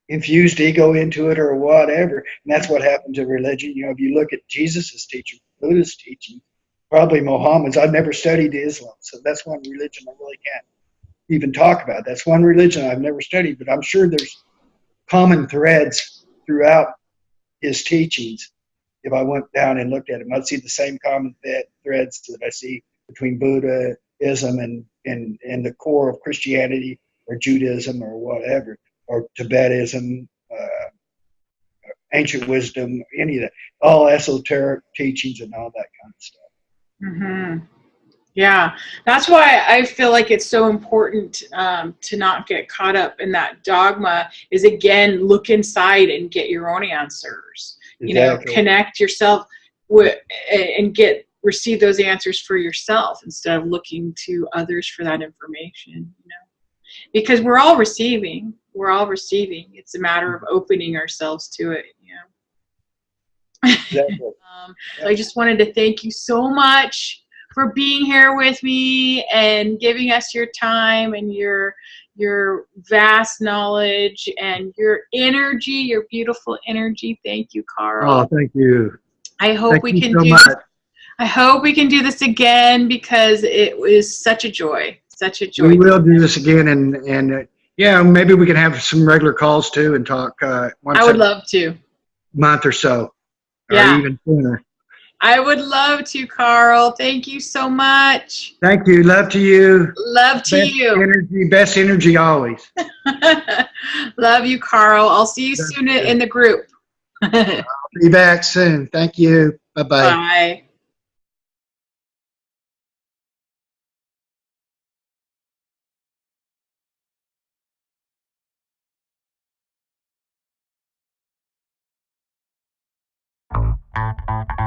infused ego into it or whatever. And that's what happened to religion. You know, if you look at Jesus's teaching, Buddha's teaching, probably Muhammad's. I've never studied Islam, so that's one religion I really can't even talk about. That's one religion I've never studied, but I'm sure there's common threads throughout his teachings. If I went down and looked at them, I'd see the same common threads that I see between Buddhism and the core of Christianity or Judaism or whatever, or Tibetism, ancient wisdom, any of that, all esoteric teachings and all that kind of stuff.
Yeah, that's why I feel like it's so important to not get caught up in that dogma, is again, look inside and get your own answers.
Exactly.
You know, connect yourself. and receive those answers for yourself instead of looking to others for that information, you know, because we're all receiving. It's a matter of opening ourselves to it, you know.
Exactly.
So I just wanted to thank you so much for being here with me and giving us your time and your vast knowledge and your energy, your beautiful energy. Thank you, Karl.
Oh, thank you.
I hope
Thank
we
you
can
so
do
much.
I hope we can do this again because it was such a joy. Such a joy.
We will do this again, and yeah, maybe we can have some regular calls too and talk once
I would
a
love to.
month or so, or
Yeah.
even sooner.
I would love to, Karl. Thank you so much.
Thank you. Love to you.
Love to you.
Best energy always.
Love you, Karl. I'll see you soon in the group.
Be back soon. Thank you. Bye-bye.
Bye.